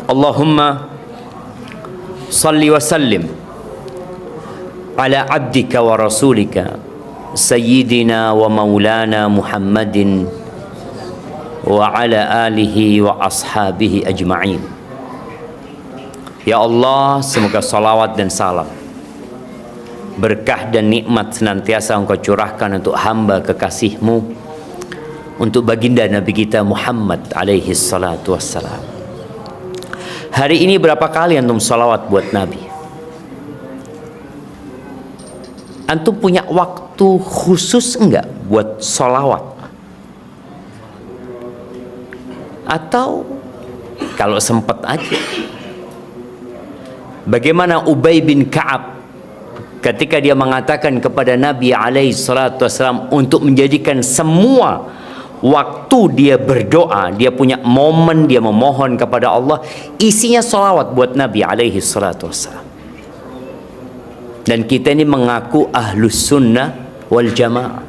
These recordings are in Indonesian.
Allahumma salli wa sallim ala abdika wa rasulika sayyidina wa maulana Muhammadin wa ala alihi wa ashabihi ajma'in. Ya Allah, semoga salawat dan salam, berkah dan nikmat senantiasa Engkau curahkan untuk hamba kekasih-Mu, untuk baginda Nabi kita Muhammad alaihi salatu wassalam. Hari ini berapa kali antum salawat buat Nabi? Antum punya waktu khusus enggak buat salawat? Atau kalau sempat aja? Bagaimana Ubay bin Ka'ab ketika dia mengatakan kepada Nabi alaihi salatu wassalam untuk menjadikan semua waktu dia berdoa, dia punya momen dia memohon kepada Allah, isinya salawat buat Nabi alaihi salatu wassalam. Dan kita ini mengaku ahlus sunnah wal jamaah.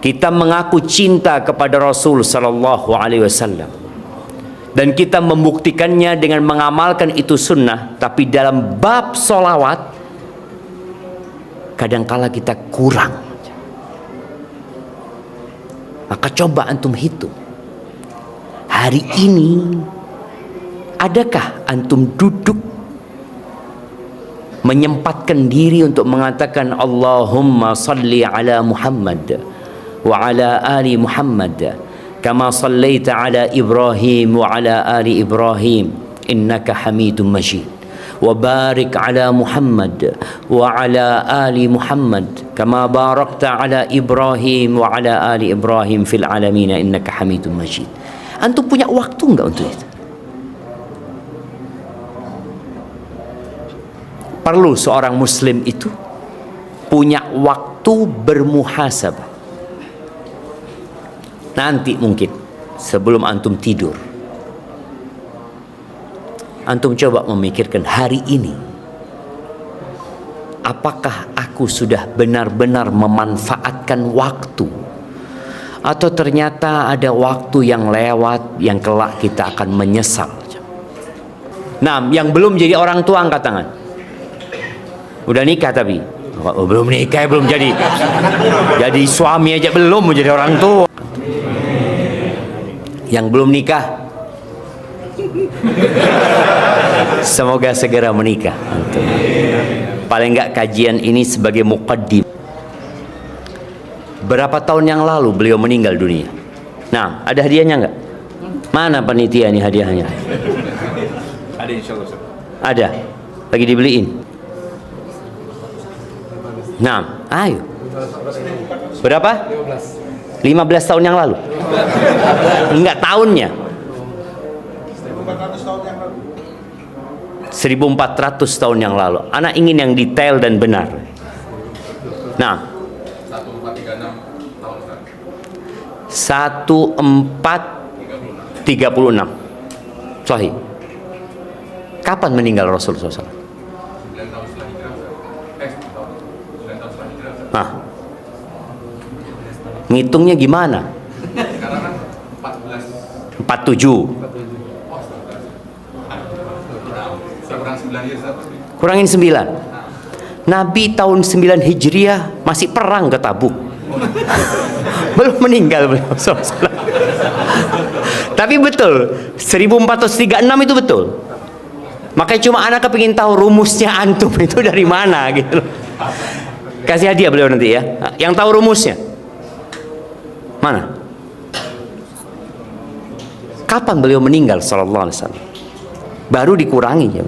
Kita mengaku cinta kepada Rasul sallallahu alaihi wasallam. Dan kita membuktikannya dengan mengamalkan itu sunnah. Tapi dalam bab salawat kadangkala kita kurang. Maka coba antum hitung, hari ini adakah antum duduk menyempatkan diri untuk mengatakan Allahumma salli ala Muhammad wa ala ali Muhammad kama sallaita ala Ibrahim wa ala ali Ibrahim innaka hamidun majid, wa barik ala Muhammad wa ala ali Muhammad kama barakta ala Ibrahim wa ala ali Ibrahim fil alamin innaka hamidun majid. Antum punya waktu enggak untuk itu? Perlu seorang muslim itu punya waktu bermuhasabah. Nanti mungkin sebelum antum tidur, antum coba memikirkan hari ini, apakah aku sudah benar-benar memanfaatkan waktu, atau ternyata ada waktu yang lewat yang kelak kita akan menyesal. Nah, yang belum jadi orang tua angkat tangan. Udah nikah tapi belum nikah, belum jadi suami aja belum mau jadi orang tua. Yang belum nikah semoga segera menikah. Paling enggak kajian ini sebagai muqaddim. Berapa tahun yang lalu beliau meninggal dunia? Nah, ada hadiahnya enggak? Mana panitia ini hadiahnya? Ada insyaallah. Ada. Lagi dibeliin. Nah, ayo. Berapa? 15 tahun yang lalu. Enggak tahunnya. 1400 tahun yang lalu. Anak ingin yang detail dan benar. Nah, 1436 Sahih. Kapan meninggal Rasulullah SAW? Nah, ngitungnya gimana? 47. Kurangin 9. Nabi tahun 9 Hijriah masih perang ke Tabuk. Belum meninggal beliau. Tapi betul 1436 itu betul. Makanya cuma anak kepingin tahu rumusnya antum itu dari mana gitu. Kasih hadiah beliau nanti ya. Yang tahu rumusnya mana? Kapan beliau meninggal sallallahu alaihi wasallam? Baru dikurangi ya.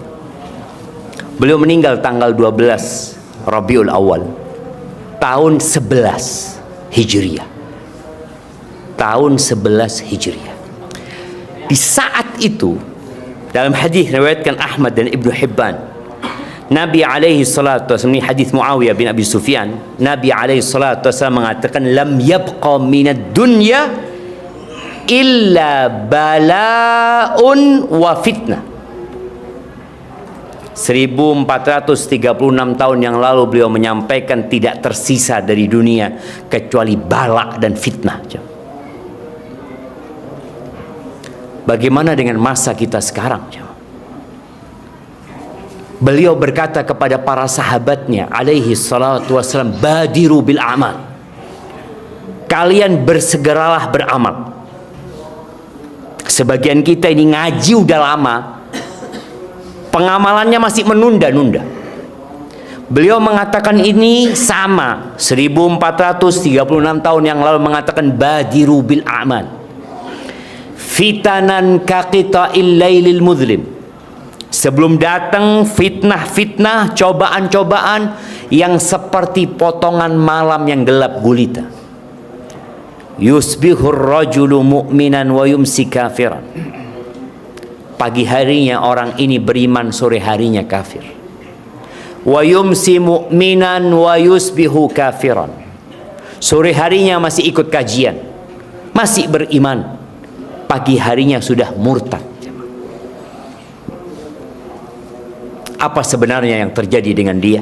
Beliau meninggal tanggal 12 Rabiul Awal tahun 11 Hijriah. Tahun 11 Hijriah. Di saat itu dalam hadis riwayatkan Ahmad dan Ibnu Hibban, Nabi alaihi salatu wasallam, ini hadis Muawiyah bin Abi Sufyan, Nabi alaihi salatu wasallam mengatakan lam yabqa minad dunya illa bala'un wa fitnah. 1436 tahun yang lalu beliau menyampaikan tidak tersisa dari dunia kecuali bala dan fitnah. Bagaimana dengan masa kita sekarang? Beliau berkata kepada para sahabatnya alaihi salatu wassalam, badiru bil amal, kalian bersegeralah beramal. Sebagian kita ini ngaji udah lama, pengamalannya masih menunda-nunda. Beliau mengatakan ini sama 1436 tahun yang lalu, mengatakan badiru bil amal fitanan kaqita'il lailil mudlim. Sebelum datang fitnah-fitnah, cobaan-cobaan yang seperti potongan malam yang gelap gulita. Yusbihur rajulu mu'minan wa yumsi kafiran. Pagi harinya orang ini beriman, sore harinya kafir. Wa yumsi mu'minan wa yusbihu kafiran. Sore harinya masih ikut kajian, masih beriman, pagi harinya sudah murtad. Apa sebenarnya yang terjadi dengan dia?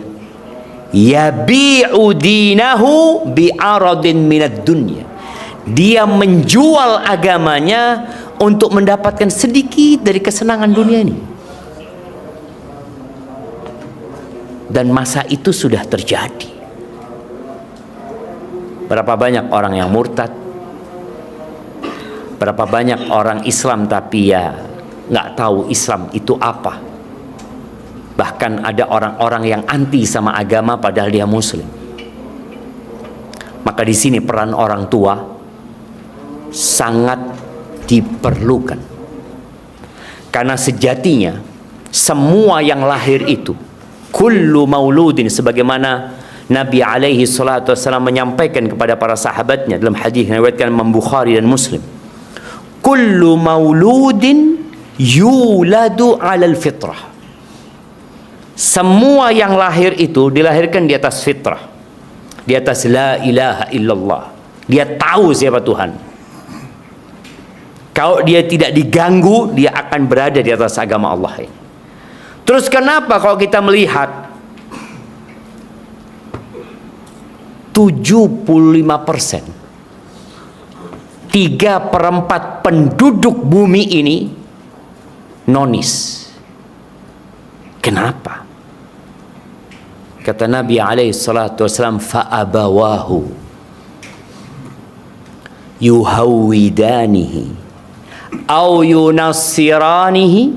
Yabi'u dinahu bi'aradin minad dunya. Dia menjual agamanya untuk mendapatkan sedikit dari kesenangan dunia ini. Dan masa itu sudah terjadi. Berapa banyak orang yang murtad? Berapa banyak orang Islam tapi ya nggak tahu Islam itu apa? Bahkan ada orang-orang yang anti sama agama padahal dia muslim. Maka di sini peran orang tua sangat diperlukan. Karena sejatinya semua yang lahir itu, kullu mauludin, sebagaimana Nabi alaihi salatu wassalam menyampaikan kepada para sahabatnya dalam hadis yang diriwayatkan Imam Bukhari dan Muslim, kullu mauludin yuladu 'alal fitrah. Semua yang lahir itu dilahirkan di atas fitrah, di atas la ilaha illallah. Dia tahu siapa Tuhan. Kalau dia tidak diganggu, dia akan berada di atas agama Allah ini. Terus kenapa kalau kita melihat 75%, 3/4 penduduk bumi ini nonis? Kenapa? Kata Nabi alaihi salatu wassalam, fa'abawahu yuhawidanihi au yunassiranihi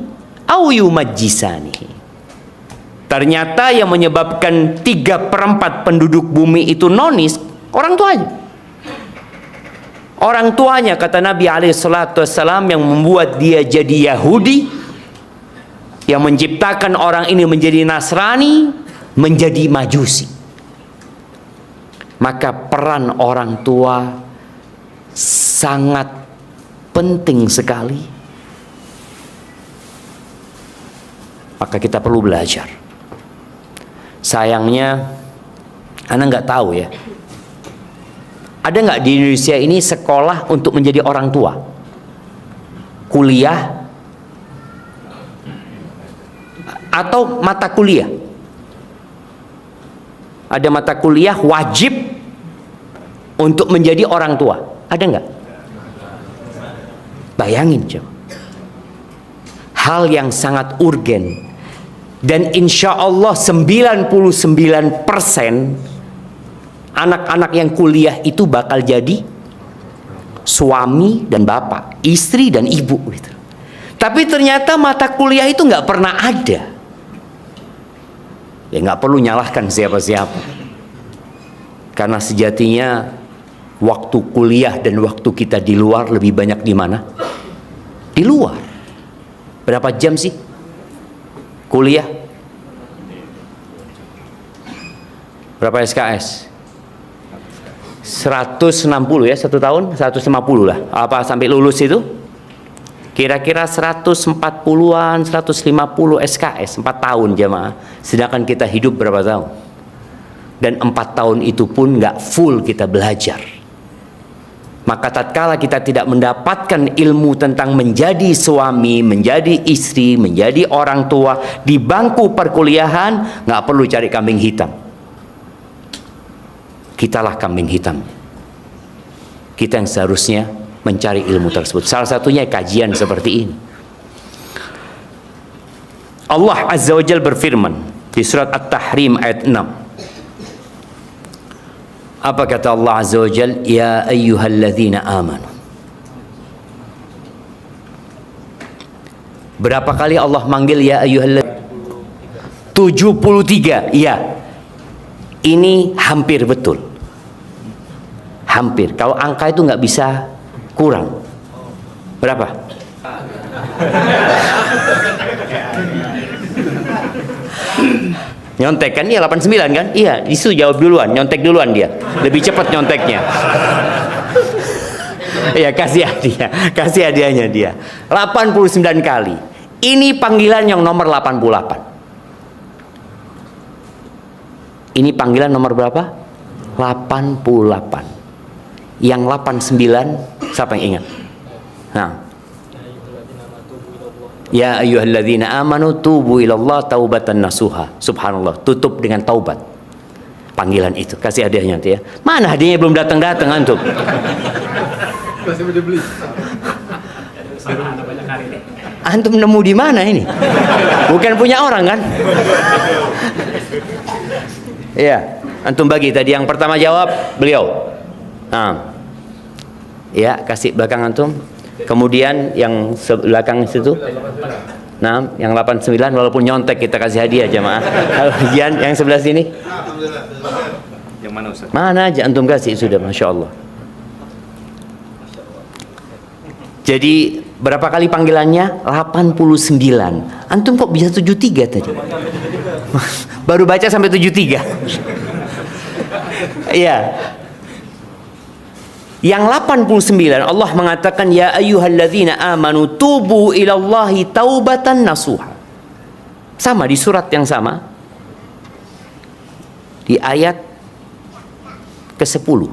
au yumajjisanihi. Ternyata yang menyebabkan 3/4 penduduk bumi itu nonis, orang tuanya. Orang tuanya, kata Nabi alaihi salatu wassalam, yang membuat dia jadi Yahudi, yang menciptakan orang ini menjadi Nasrani, menjadi Majusi. Maka peran orang tua sangat penting sekali. Maka kita perlu belajar. Sayangnya, Anda nggak tahu ya, ada nggak di Indonesia ini sekolah untuk menjadi orang tua? Kuliah atau mata kuliah? Ada mata kuliah wajib untuk menjadi orang tua. Ada nggak? Bayangin coba. Hal yang sangat urgen. Dan insya Allah 99% anak-anak yang kuliah itu bakal jadi suami dan bapak, istri dan ibu gitu. Tapi ternyata mata kuliah itu nggak pernah ada. Ya nggak perlu nyalahkan siapa-siapa. Karena sejatinya waktu kuliah dan waktu kita di luar lebih banyak di mana? Di luar. Berapa jam sih kuliah? Berapa SKS? 160 ya, 1 tahun 150 lah. Apa sampai lulus itu? Kira-kira 140-an, 150 SKS 4 tahun jemaah. Sedangkan kita hidup berapa tahun? Dan 4 tahun itu pun nggak full kita belajar. Maka tatkala kita tidak mendapatkan ilmu tentang menjadi suami, menjadi istri, menjadi orang tua di bangku perkuliahan, nggak perlu cari kambing hitam. Kitalah kambing hitam. Kita yang seharusnya mencari ilmu tersebut. Salah satunya kajian seperti ini. Allah Azza wa Jalla berfirman di surat At-Tahrim ayat 6. Apa kata Allah Azza wa Jalla? Ya ayyuhalladzina amanu. Berapa kali Allah manggil ya ayyuhalladzina? 73. Iya. Ini hampir betul. Hampir. Kalau angka itu nggak bisa kurang. Berapa? Nyontek kan? Iya 89 kan? Iya, itu jawab duluan, nyontek duluan dia. Lebih cepat nyonteknya. Iya, kasih hadiahnya dia. 89 kali. Ini panggilan yang nomor 88. Ini panggilan nomor berapa? 88. Yang 89 siapa yang ingat? Nah. Ya ayyuhalladzina amanu tubu ilallah taubatan nasuha. Subhanallah, tutup dengan taubat. Panggilan itu, kasih hadiahnya nanti ya. Mana hadiahnya belum datang-datang antum? Masih mau dibeli. Antum nemu di mana ini? Bukan punya orang kan? Iya, antum bagi tadi yang pertama jawab beliau. Nah. Ya, kasih belakang antum. Kemudian yang belakang situ. Nah, yang 89 walaupun nyontek kita kasih hadiah jemaah. Bagian yang sebelah sini. Yang mana Ustaz? Mana aja antum kasih sudah, Masya Allah. Jadi berapa kali panggilannya? 89. Antum kok bisa 73 tadi? Baru baca sampai 73. Iya. Yang 89 Allah mengatakan ya ayyuhalladzina amanu tubu ilallahi taubatan nasuha. Sama di surat yang sama. Di ayat ke-10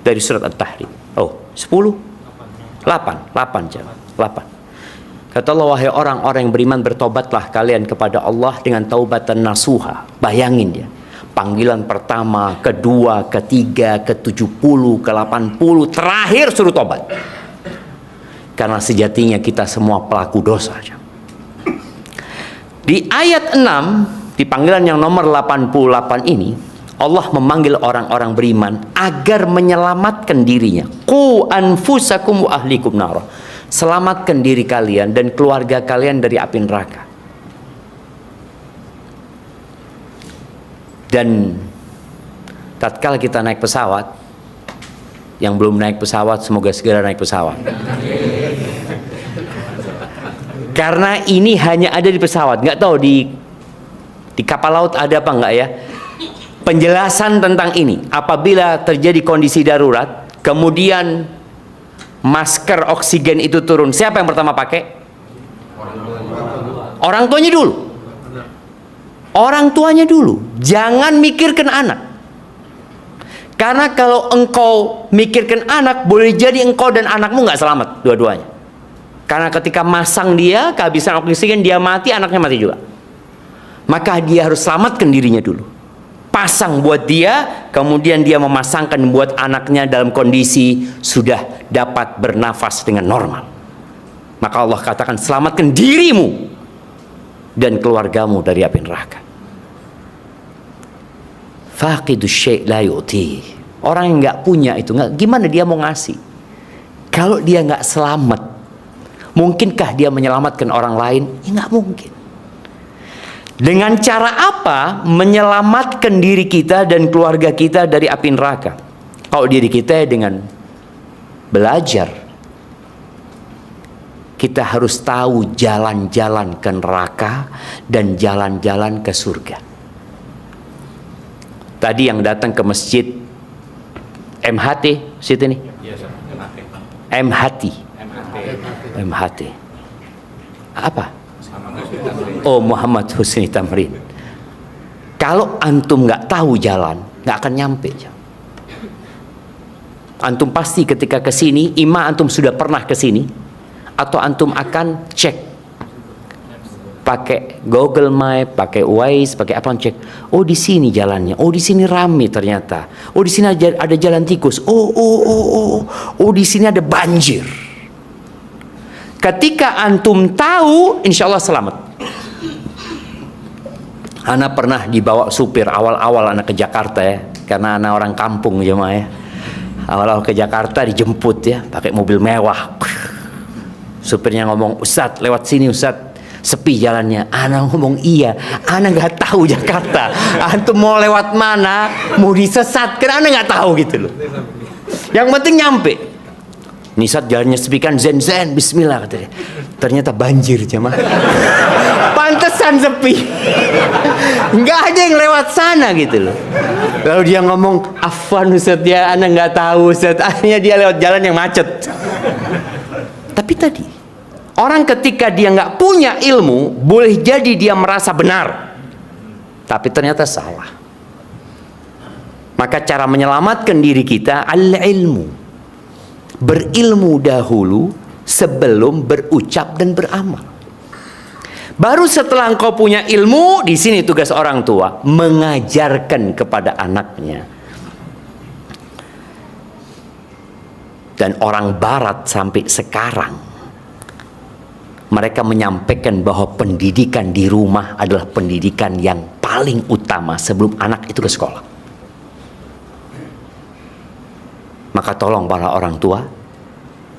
dari surat At-Tahrim. Oh, 10? 8 jangan. 8. Kata Allah, wahai orang-orang yang beriman, bertobatlah kalian kepada Allah dengan taubatan nasuha. Bayangin dia. Panggilan pertama, kedua, ketiga, ke-70, ke-80, terakhir suruh tobat. Karena sejatinya kita semua pelaku dosa. Di ayat 6, di panggilan yang nomor 88 ini, Allah memanggil orang-orang beriman agar menyelamatkan dirinya. Qu anfusakum wa ahlikum nar. Selamatkan diri kalian dan keluarga kalian dari api neraka. Dan tatkala kita naik pesawat, yang belum naik pesawat semoga segera naik pesawat. Karena ini hanya ada di pesawat, nggak tahu di kapal laut ada apa nggak ya? Penjelasan tentang ini. Apabila terjadi kondisi darurat, kemudian masker oksigen itu turun, siapa yang pertama pakai? Orang tuanya dulu. Orang tuanya dulu, jangan mikirkan anak. Karena kalau engkau mikirkan anak, boleh jadi engkau dan anakmu nggak selamat dua-duanya. Karena ketika masang dia, kehabisan oksigen, dia mati, anaknya mati juga. Maka dia harus selamatkan dirinya dulu. Pasang buat dia, kemudian dia memasangkan buat anaknya dalam kondisi sudah dapat bernafas dengan normal. Maka Allah katakan, selamatkan dirimu dan keluargamu dari api neraka. Faqidus syai' la yu'ti. Orang yang nggak punya itu, gimana dia mau ngasih? Kalau dia nggak selamat, mungkinkah dia menyelamatkan orang lain? Ya nggak mungkin. Dengan cara apa menyelamatkan diri kita dan keluarga kita dari api neraka? Kalau diri kita dengan belajar, kita harus tahu jalan-jalan ke neraka dan jalan-jalan ke surga. Tadi yang datang ke masjid MHT, situ nih. MHT. Apa? Oh, Muhammad Husni Tamrin. Kalau antum nggak tahu jalan, nggak akan nyampe. Antum pasti ketika ke sini, ima antum sudah pernah ke sini, atau antum akan cek pakai Google Map, pakai Waze, pakai apa, cek. Oh di sini jalannya. Oh di sini rame ternyata. Oh di sini ada jalan tikus. Oh di sini ada banjir. Ketika antum tahu, insya Allah selamat. Ana pernah dibawa supir awal-awal anak ke Jakarta ya, karena anak orang kampung jemaah ya. Awal-awal ke Jakarta dijemput ya, pakai mobil mewah. Supirnya ngomong, Ustadz lewat sini Ustadz, sepi jalannya. Ana ngomong iya, ana nggak tahu Jakarta. Antum mau lewat mana, mau disesatkan, ana nggak tahu gitu loh. Yang penting nyampe. Nisat jalannya sepi kan, zen bismillah katanya. Ternyata banjir jemaah. Pantesan sepi. Nggak ada yang lewat sana gitu loh. Lalu dia ngomong, afwan Ustaz ya, ana nggak tahu Ustaz. Akhirnya dia lewat jalan yang macet. Tapi tadi orang ketika dia nggak punya ilmu, boleh jadi dia merasa benar, tapi ternyata salah. Maka cara menyelamatkan diri kita al-ilmu. Berilmu dahulu sebelum berucap dan beramal. Baru setelah engkau punya ilmu, di sini tugas orang tua mengajarkan kepada anaknya. Dan orang barat sampai sekarang mereka menyampaikan bahwa pendidikan di rumah adalah pendidikan yang paling utama sebelum anak itu ke sekolah. Maka tolong para orang tua,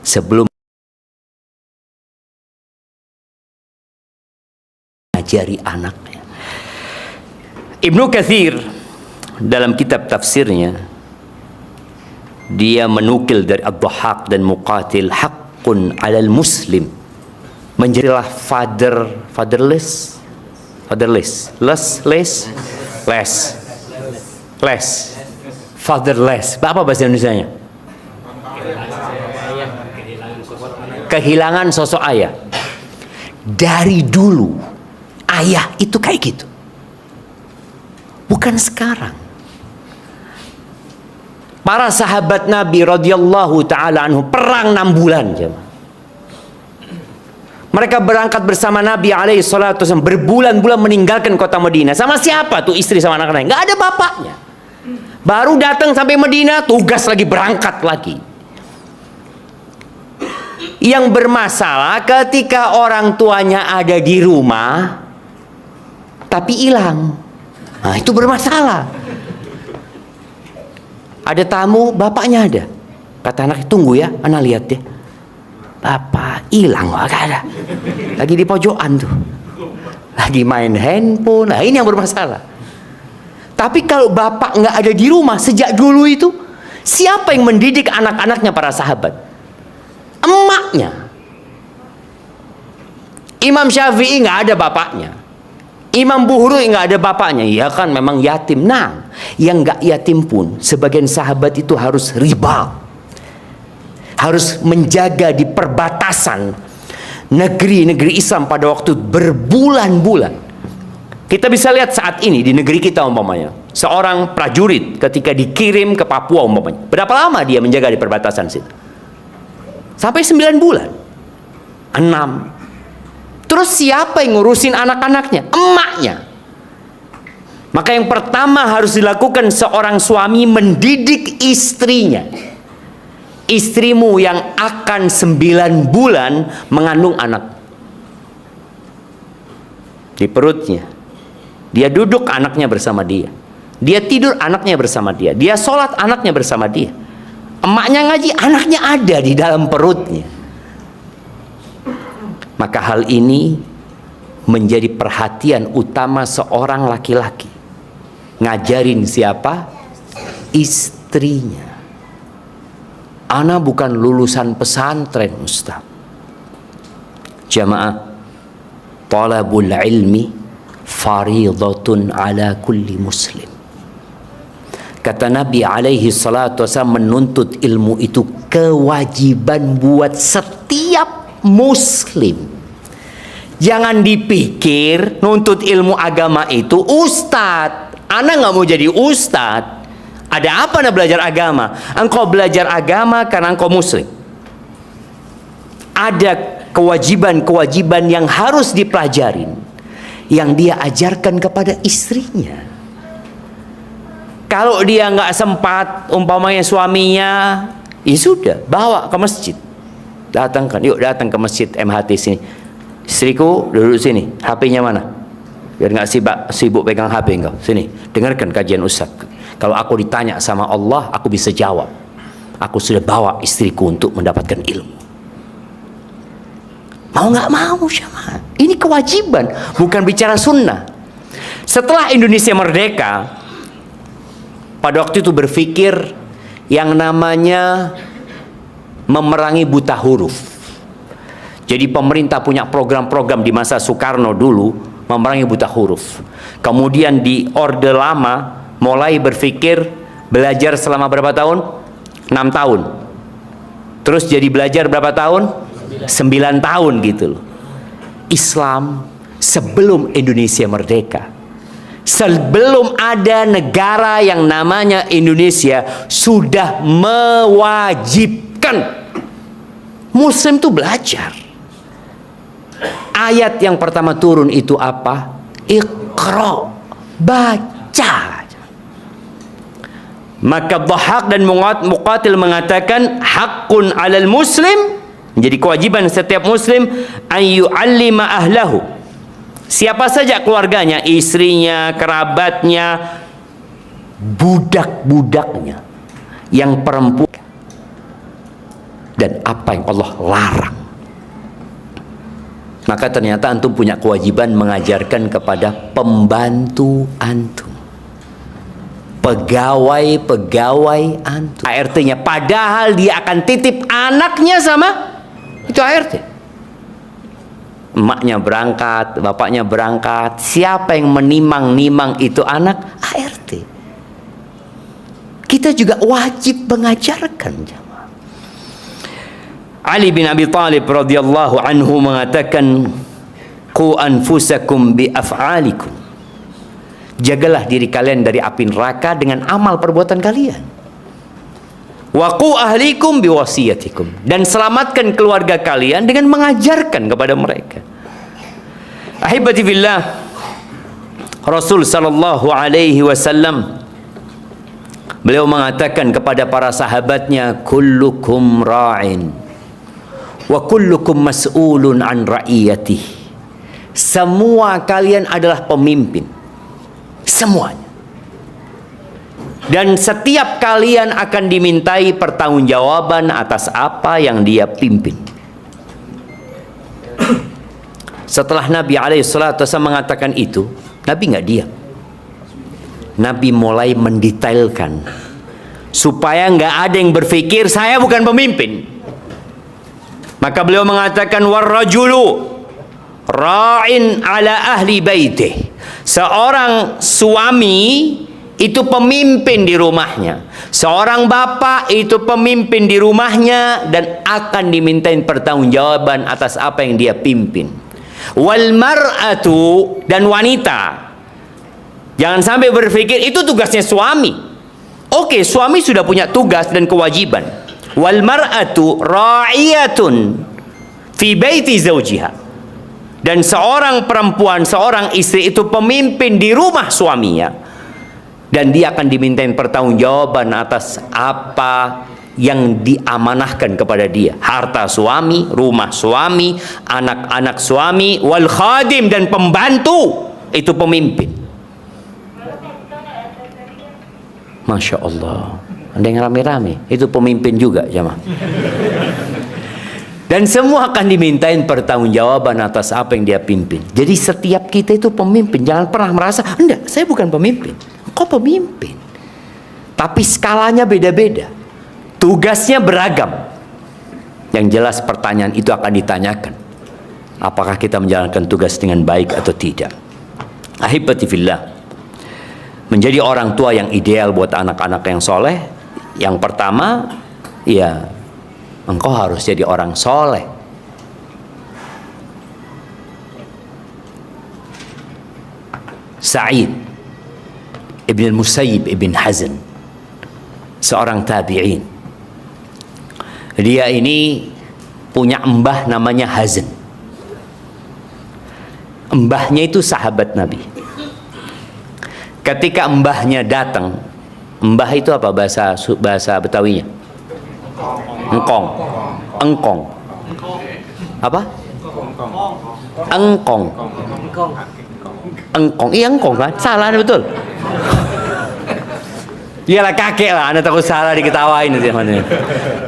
sebelum mengajari anaknya. Ibnu Katsir dalam kitab tafsirnya, dia menukil dari Ad-Dhahhak dan Muqatil, haqqun 'alal muslim, menjadilah fatherless, fatherless. Apa bahasa Indonesianya? Kehilangan sosok ayah. Dari dulu ayah itu kayak gitu, bukan sekarang. Para sahabat Nabi radhiyallahu taala anhu perang 6 bulan jemaah. Mereka berangkat bersama Nabi alaihi salatu wasallam, berbulan-bulan meninggalkan kota Madinah. Sama siapa tuh istri sama anak-anaknya? Nggak ada bapaknya. Baru datang sampai Madinah, tugas lagi, berangkat lagi. Yang bermasalah ketika orang tuanya ada di rumah tapi hilang. Nah, itu bermasalah. Ada tamu, bapaknya ada. Kata anak, tunggu ya, anak lihat ya. Bapak hilang, gak ada. Lagi di pojokan tuh. Lagi main handphone. Nah, ini yang bermasalah. Tapi kalau bapak nggak ada di rumah sejak dulu itu, siapa yang mendidik anak-anaknya para sahabat? Emaknya. Imam Syafi'i nggak ada bapaknya. Imam Bukhari nggak ada bapaknya. Ya kan memang yatim. Nah, yang nggak yatim pun sebagian sahabat itu harus riba, harus menjaga di perbatasan negeri-negeri Islam pada waktu berbulan-bulan. Kita bisa lihat saat ini di negeri kita umpamanya, seorang prajurit ketika dikirim ke Papua umpamanya, berapa lama dia menjaga di perbatasan situ? Sampai 9 bulan, 6. Terus siapa yang ngurusin anak-anaknya? Emaknya. Maka yang pertama harus dilakukan seorang suami, mendidik istrinya. Istrimu yang akan 9 bulan mengandung anak di perutnya. Dia duduk, anaknya bersama dia. Dia tidur, anaknya bersama dia. Dia sholat, anaknya bersama dia. Emaknya ngaji, anaknya ada di dalam perutnya. Maka hal ini menjadi perhatian utama seorang laki-laki. Ngajarin siapa? Istrinya. Ana bukan lulusan pesantren, Ustaz. Jamaah, talabul ilmi faridatun ala kulli muslim. Kata Nabi alaihi salatu wasallam, menuntut ilmu itu kewajiban buat setiap muslim. Jangan dipikir nuntut ilmu agama itu ustadz. Ana nggak mau jadi ustadz. Ada apa anda belajar agama? Engkau belajar agama karena engkau muslim. Ada kewajiban-kewajiban yang harus dipelajarin. yang dia ajarkan kepada istrinya. Kalau dia nggak sempat, umpamanya suaminya, ya sudah, bawa ke masjid. Datangkan, yuk datang ke masjid MHT sini. Istriku duduk sini, HP-nya mana? Biar nggak sibuk pegang HP engkau. Sini, dengarkan kajian Ustaz. Kalau aku ditanya sama Allah, aku bisa jawab. Aku sudah bawa istriku untuk mendapatkan ilmu. Mau nggak mau, jamaah. Ini kewajiban, bukan bicara sunnah. Setelah Indonesia merdeka, pada waktu itu berpikir yang namanya memerangi buta huruf. Jadi pemerintah punya program-program di masa Soekarno dulu, memerangi buta huruf. Kemudian di Orde Lama mulai berpikir belajar selama berapa tahun? 6 tahun. Terus jadi belajar berapa tahun? 9 tahun gitu loh. Islam sebelum Indonesia merdeka, sebelum ada negara yang namanya Indonesia, sudah mewajibkan Muslim itu belajar. Ayat yang pertama turun itu apa? Iqra, baca. Maka Dhahak dan Muqatil mengatakan haqqun 'alal muslim, menjadi kewajiban setiap muslim ayyu'allima ahlahu. Siapa saja keluarganya, istrinya, kerabatnya, budak-budaknya yang perempuan, dan apa yang Allah larang. Maka ternyata antum punya kewajiban mengajarkan kepada pembantu antum, pegawai-pegawai antum, ART-nya, padahal dia akan titip anaknya sama itu ART. Emaknya berangkat, bapaknya berangkat, siapa yang menimang-nimang itu anak? ART. Kita juga wajib mengajarkan, jamaah. Ali bin Abi Thalib radhiyallahu anhu mengatakan, qu anfusakum bi af'alikum. Jagalah diri kalian dari api neraka dengan amal perbuatan kalian. Wa qu ahlikum bi wasiyatikum, dan selamatkan keluarga kalian dengan mengajarkan kepada mereka. Ahibati fillah, Rasul sallallahu alaihi wasallam beliau mengatakan kepada para sahabatnya, kullukum ra'in wa kullukum mas'ulun an ra'iyatih. Semua kalian adalah pemimpin, semuanya, dan setiap kalian akan dimintai pertanggungjawaban atas apa yang dia pimpin. Setelah Nabi SAW mengatakan itu, Nabi nggak diam. Nabi mulai mendetailkan supaya nggak ada yang berpikir saya bukan pemimpin. Maka beliau mengatakan, warrajulu ra'in ala ahli baitih. Seorang suami itu pemimpin di rumahnya. Seorang bapak itu pemimpin di rumahnya dan akan dimintain pertanggungjawaban atas apa yang dia pimpin. Wal mar'atu, dan wanita. Jangan sampai berpikir itu tugasnya suami. Oke, suami sudah punya tugas dan kewajiban. Wal mar'atu ra'iyatun fi baiti zawjiha. Dan seorang perempuan, seorang istri itu pemimpin di rumah suaminya, dan dia akan dimintain pertanggungjawaban atas apa yang diamanahkan kepada dia. Harta suami, rumah suami, anak-anak suami, wal khadim, dan pembantu itu pemimpin. Masya Allah, ada yang rame-rame, itu pemimpin juga, jamaah. Dan semua akan dimintain pertanggungjawaban atas apa yang dia pimpin. Jadi setiap kita itu pemimpin. Jangan pernah merasa, enggak, saya bukan pemimpin. Kok pemimpin? Tapi skalanya beda-beda, tugasnya beragam. Yang jelas pertanyaan itu akan ditanyakan, apakah kita menjalankan tugas dengan baik atau tidak. Ahibati fillah, menjadi orang tua yang ideal buat anak-anak yang soleh, yang pertama, ya, engkau harus jadi orang soleh. Sa'id ibn al-Musayyib ibn Hazn, seorang tabi'in, dia ini punya mbah namanya Hazn. Mbahnya itu sahabat Nabi. Ketika mbahnya datang, mbah itu apa bahasa Betawinya? Engkong. Engkong. Apa? Engkong. Engkong. Iya engkong kan? Salah betul. Iyalah kakek lah, Anda takut salah diketawain nanti.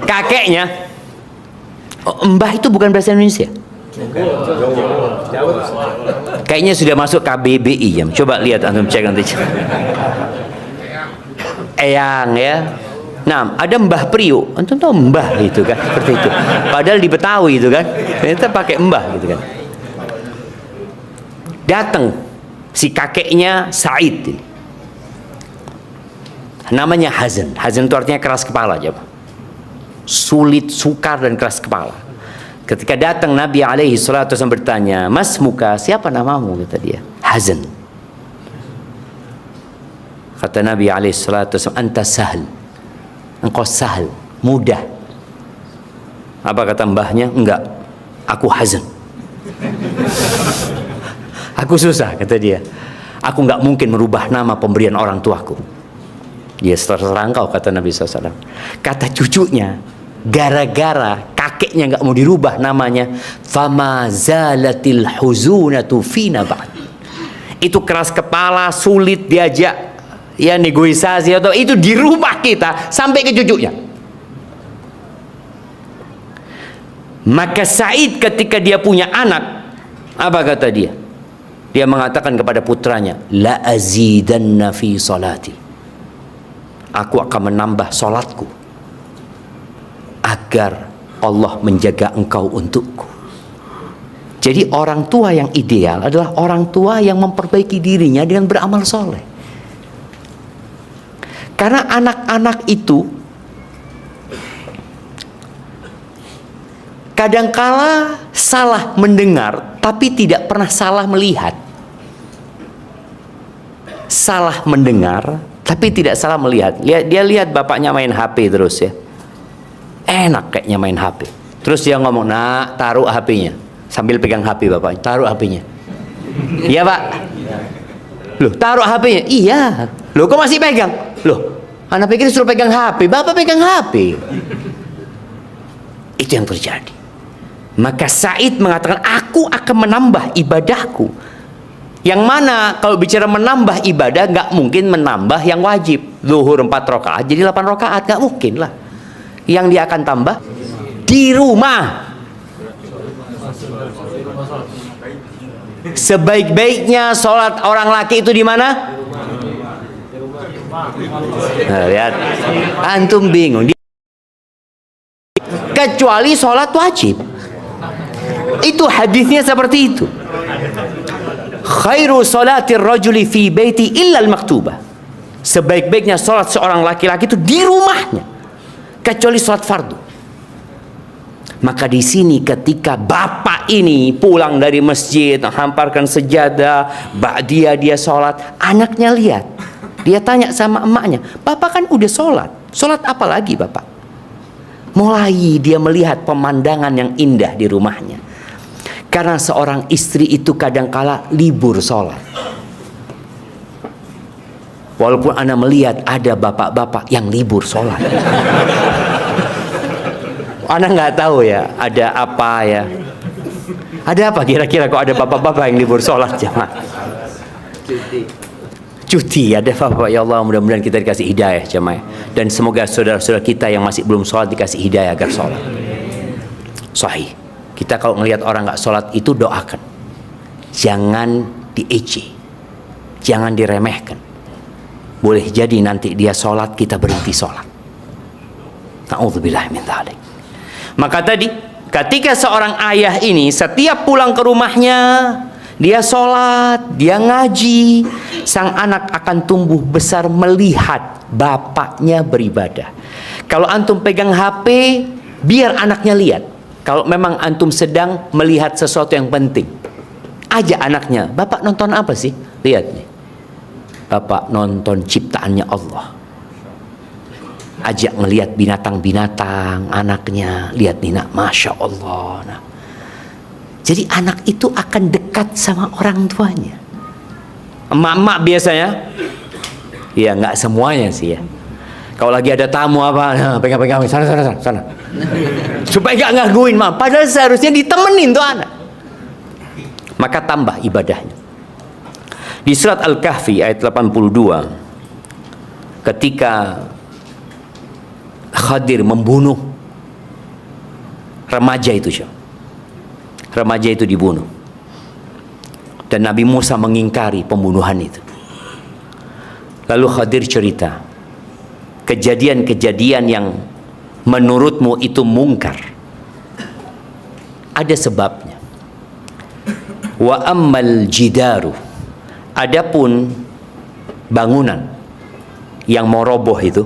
Kakeknya, mbah itu bukan bahasa Indonesia. Kayaknya sudah masuk KBBI ya. Coba lihat antum cek nanti. Eyang ya. Nah, ada Mbah Priuk. Antum tahu mbah itu kan, seperti itu. Padahal di Betawi itu kan, ternyata pakai mbah gitu kan. Datang si kakeknya Said ini. Namanya Hazan. Hazan itu artinya keras kepala aja. Sulit, sukar dan keras kepala. Ketika datang Nabi alaihi salatu wasallam bertanya, "Mas muka, siapa namamu?" kata dia. Hazan. Kata Nabi alaihi salatu wasallam, "Anta Sahal." Engkau Sahal, mudah. Apa kata mbahnya? Enggak, aku Hazan. Aku susah, kata dia. Aku enggak mungkin merubah nama pemberian orang tuaku. Dia terserah engkau, kata Nabi SAW. Kata cucunya, gara-gara kakeknya nggak mau dirubah namanya, fama zalatil huzunatu fina ba'd. Itu keras kepala, sulit diajak ya negosiasi atau itu dirubah kita sampai ke cucunya. Maka Said ketika dia punya anak, apa kata dia? Dia mengatakan kepada putranya, la azidanna fi salati. Aku akan menambah solatku agar Allah menjaga engkau untukku. Jadi orang tua yang ideal adalah orang tua yang memperbaiki dirinya dengan beramal soleh. Karena anak-anak itu kadangkala salah mendengar tapi tidak pernah salah melihat. Salah mendengar tapi tidak salah melihat. Dia lihat bapaknya main HP terus ya. Enak kayaknya main HP. Terus dia ngomong, "Nak, taruh HP-nya." Sambil pegang HP bapaknya, "Taruh HP-nya." Iya, Pak. Loh, taruh HP-nya. Iya. Loh, kok masih pegang? Loh, anak pikir suruh pegang HP. Bapak pegang HP. Itu yang terjadi. Maka Said mengatakan, aku akan menambah ibadahku. Yang mana kalau bicara menambah ibadah, nggak mungkin menambah yang wajib. Zuhur 4 rakaat jadi 8 rakaat, nggak mungkin lah. Yang dia akan tambah di rumah. Sebaik-baiknya sholat orang laki itu di mana? Nah, lihat, antum bingung. Kecuali sholat wajib. Itu hadisnya seperti itu. Khairu salatir rajuli fi baiti illa al-maktubah. Sebaik-baiknya salat seorang laki-laki itu di rumahnya, kecuali salat fardu. Maka di sini ketika bapak ini pulang dari masjid, hamparkan sejadah, dia salat, anaknya lihat. Dia tanya sama emaknya, "Bapak kan udah salat. Salat apa lagi, Bapak?" Mulai dia melihat pemandangan yang indah di rumahnya. Karena seorang istri itu kadangkala libur sholat. Walaupun Anda melihat ada bapak-bapak yang libur sholat. Anda nggak tahu ya, ada apa ya. Ada apa kira-kira kok ada bapak-bapak yang libur sholat, jemaah? Cuti, ada bapak. Ya Allah, mudah-mudahan kita dikasih hidayah, jemaah. Dan semoga saudara-saudara kita yang masih belum sholat dikasih hidayah agar sholat. Sahih. Kita kalau ngelihat orang nggak sholat itu doakan. Jangan diejek, jangan diremehkan. Boleh jadi nanti dia sholat, kita berhenti sholat. Na'udzubillah min dzalik. Maka tadi ketika seorang ayah ini setiap pulang ke rumahnya, dia sholat, dia ngaji, sang anak akan tumbuh besar melihat bapaknya beribadah. Kalau antum pegang HP, biar anaknya lihat. Kalau memang antum sedang melihat sesuatu yang penting, ajak anaknya, "Bapak nonton apa sih?" Lihat nih, Bapak nonton ciptaannya Allah. Ajak ngelihat binatang-binatang, anaknya lihat nih, nak, Masya Allah, nah. Jadi anak itu akan dekat sama orang tuanya. Emak-emak biasanya, ya nggak semuanya sih ya. Kalau lagi ada tamu apa, nah, pegang-pegang sana. Supaya nggak ngangguin, padahal seharusnya ditemenin tuh anak. Maka tambah ibadahnya. Di surat Al-Kahfi ayat 82, ketika Khadir membunuh remaja itu, remaja itu dibunuh, dan Nabi Musa mengingkari pembunuhan itu. Lalu Khadir cerita kejadian-kejadian yang menurutmu itu mungkar, ada sebabnya. Wa ammal jidaru, adapun bangunan yang mau roboh itu,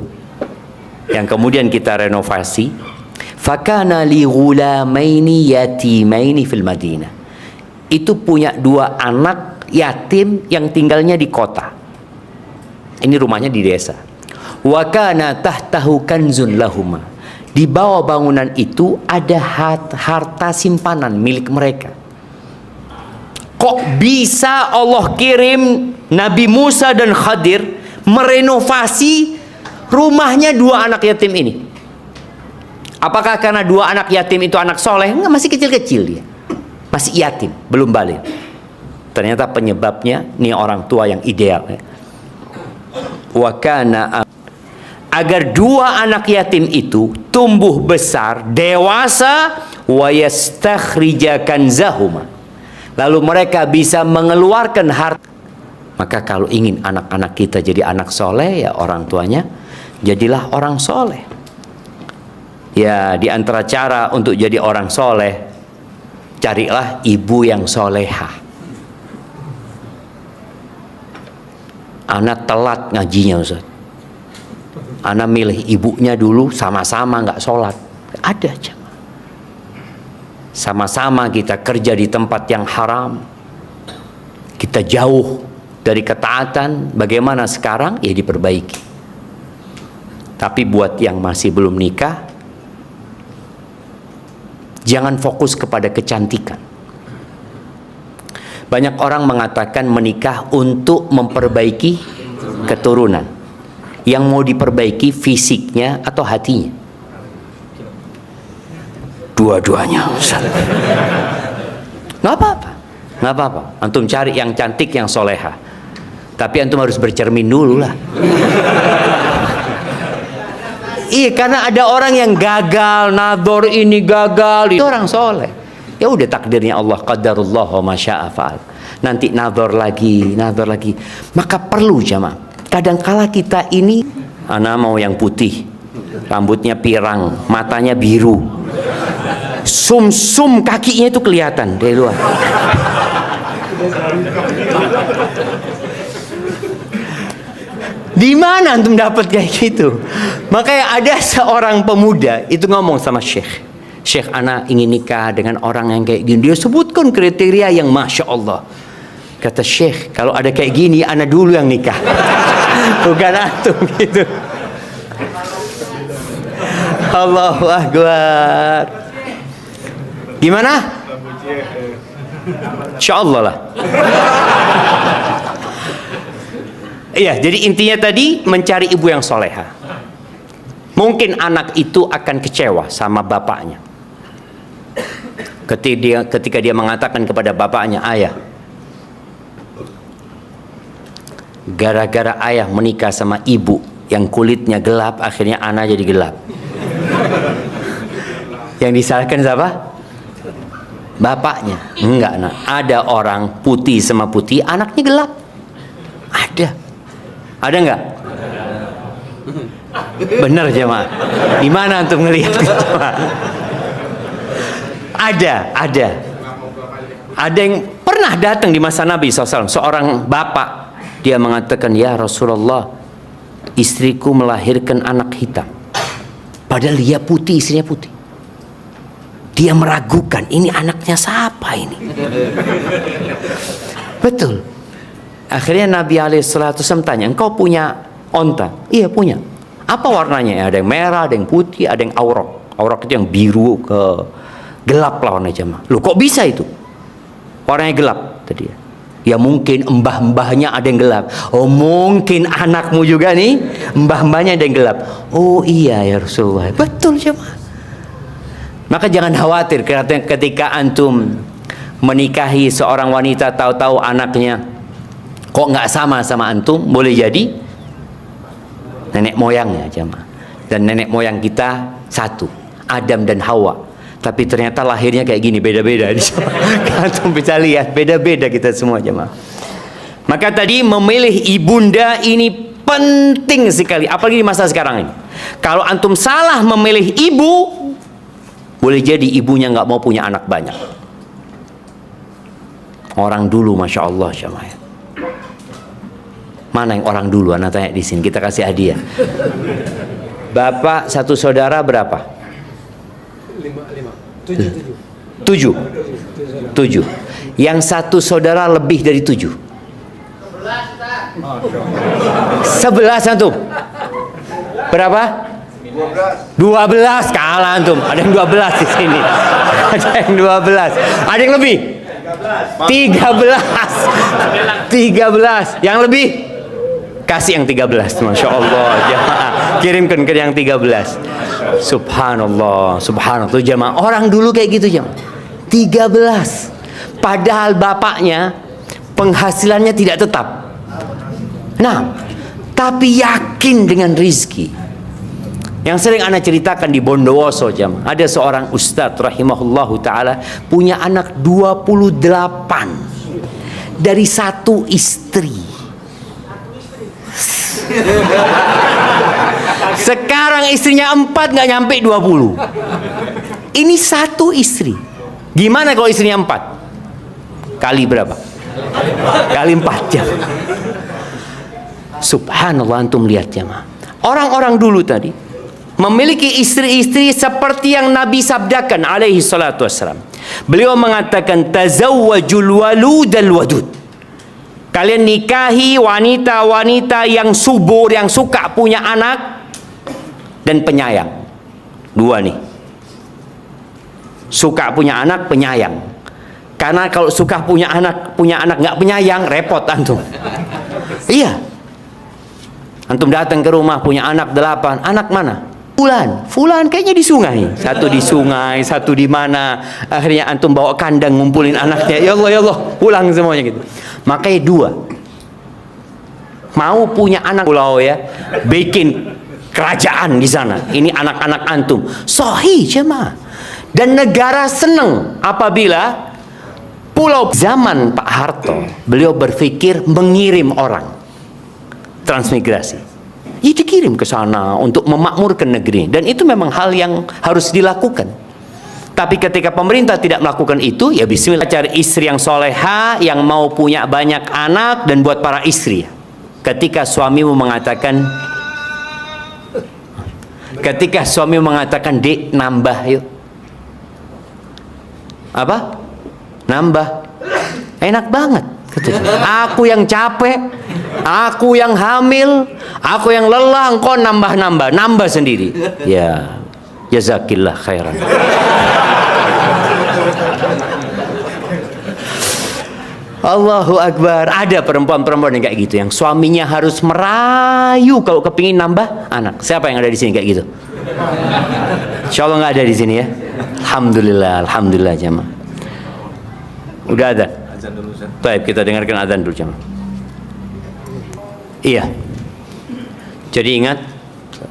yang kemudian kita renovasi, fakana li ghulamaini yatimaini fil Madinah, itu punya dua anak yatim yang tinggalnya di kota. Ini rumahnya di desa. Wa kana tahtahu kanzun lahuma, di bawah bangunan itu ada harta simpanan milik mereka. Kok bisa Allah kirim Nabi Musa dan Khadir merenovasi rumahnya dua anak yatim ini? Apakah karena dua anak yatim itu anak soleh? Enggak, masih kecil-kecil dia, masih yatim, belum balik. Ternyata penyebabnya nih orang tua yang ideal. Wa kana, agar dua anak yatim itu tumbuh besar, dewasa, wa yastakhrija kanzahuma, lalu mereka bisa mengeluarkan harta. Maka kalau ingin anak-anak kita jadi anak soleh, ya orang tuanya jadilah orang soleh. Ya, di antara cara untuk jadi orang soleh, carilah ibu yang solehah. Anak telat ngajinya, Ustaz. Anak milih ibunya dulu, sama-sama nggak sholat. Ada aja. Sama-sama kita kerja di tempat yang haram, kita jauh dari ketaatan. Bagaimana sekarang? Ya diperbaiki. Tapi buat yang masih belum nikah, jangan fokus kepada kecantikan. Banyak orang mengatakan menikah untuk memperbaiki keturunan. Yang mau diperbaiki fisiknya atau hatinya? Dua-duanya, Ustaz. Nggak apa-apa, nggak apa-apa. Antum cari yang cantik, yang soleha. Tapi antum harus bercermin dulu lah. Iya, karena ada orang yang gagal, nador ini gagal, itu orang soleh. Ya udah, takdirnya Allah, qadarullah wa masya'a fa'al. Nanti nador lagi. Maka perlu jamaah. Kadangkala kita ini, anak mau yang putih, rambutnya pirang, matanya biru, sum-sum kakinya itu kelihatan dari luar. Di mana antum dapat kayak gitu? Makanya ada seorang pemuda itu ngomong sama Syekh, anak ingin nikah dengan orang yang kayak gini. Dia sebutkan kriteria yang masya Allah. Kata Syekh, kalau ada kayak gini, anak dulu yang nikah, bukan antum gitu. Allahu Akbar. Gimana? Insya Allah lah. Iya, jadi intinya tadi mencari ibu yang soleha. Mungkin anak itu akan kecewa sama bapaknya ketika dia mengatakan kepada bapaknya, ayah, gara-gara ayah menikah sama ibu yang kulitnya gelap, akhirnya anak jadi gelap. Yang disalahkan siapa? Bapaknya. Enggak, nak. Ada orang putih sama putih, anaknya gelap. Ada enggak? Benar jemaah. Di mana antum ngelihat itu? Ada yang pernah datang di masa Nabi SAW, seorang bapak. Dia mengatakan, ya Rasulullah, istriku melahirkan anak hitam, padahal dia putih, istrinya putih. Dia meragukan, ini anaknya siapa ini? Betul. Akhirnya Nabi SAW tanya, engkau punya onta? Iya punya. Apa warnanya? Ada yang merah, ada yang putih, ada yang aurak. Aurak itu yang biru ke gelap lah warna jamaah. Loh kok bisa itu? Orangnya gelap tadi ya. Ya mungkin mbah-mbahnya ada yang gelap. Oh mungkin anakmu juga nih, mbah-mbahnya ada yang gelap. Oh iya ya Rasulullah. Betul jemaah. Maka jangan khawatir ketika antum menikahi seorang wanita, tahu-tahu anaknya kok nggak sama antum. Boleh jadi nenek moyangnya jemaah. Dan nenek moyang kita satu, Adam dan Hawa. Tapi ternyata lahirnya kayak gini, beda-beda. Antum bisa lihat, beda-beda kita semua jemaah. Maka tadi memilih ibunda ini penting sekali, apalagi di masa sekarang ini. Kalau antum salah memilih ibu, boleh jadi ibunya nggak mau punya anak banyak. Orang dulu, masya Allah jemaah. Mana yang orang dulu? Anak tanya di sini, kita kasih hadiah. Bapak satu saudara berapa? 7. Yang satu saudara lebih dari 7. 11 antum. Berapa? 12. Kalah antum. Ada yang 12 di sini. Ada yang 12. Ada yang lebih? 13. Yang lebih? Kasih yang 13. Masya Allah jemaah. Kirimkan ke yang 13. Subhanallah, subhanallah jemaah. Orang dulu kayak gitu jemaah. 13. Padahal bapaknya penghasilannya tidak tetap. Nah, tapi yakin dengan rizki. Yang sering anak ceritakan di Bondowoso jemaah. Ada seorang ustadz rahimahullahu taala punya anak 28 dari satu istri. Sekarang istrinya 4, nggak nyampe 20. Ini satu istri. Gimana kalau istrinya 4? Kali berapa? Kali 4 jam. Subhanallah, antum lihat jemaah. Orang-orang dulu tadi memiliki istri-istri seperti yang Nabi sabdakan alaihi salatu wassalam. Beliau mengatakan tazawwajul waludal wadud. Kalian nikahi wanita-wanita yang subur, yang suka punya anak dan penyayang. 2 nih. Suka punya anak, penyayang. Karena kalau suka punya anak nggak penyayang, repot antum. Iya. Antum datang ke rumah punya anak 8, anak mana? Fulan kayaknya di sungai. Satu di sungai, satu di mana. Akhirnya antum bawa kandang ngumpulin anaknya. Ya Allah, pulang semuanya gitu. Makanya 2. Mau punya anak pulau ya, bikin kerajaan di sana. Ini anak-anak antum. Sahih jemaah. Dan negara senang apabila pulau zaman Pak Harto, beliau berpikir mengirim orang transmigrasi. Ya dikirim ke sana untuk memakmurkan negeri, dan itu memang hal yang harus dilakukan. Tapi ketika pemerintah tidak melakukan itu, ya bismillah, cari istri yang soleha, yang mau punya banyak anak. Dan buat para istri, ketika suamimu mengatakan Dek, nambah yuk. Apa? Nambah. Enak banget. Aku yang capek, aku yang hamil, aku yang lelah, engkau nambah sendiri. Ya, jazakillah khairan. Allahu Akbar. Ada perempuan-perempuan yang kayak gitu, yang suaminya harus merayu kalau kepingin nambah anak. Siapa yang ada di sini kayak gitu? Insya Allah nggak ada di sini ya. Alhamdulillah jemaah. Udah ada. Baik, kita dengarkan azan dulu jemaah. Iya. Jadi ingat,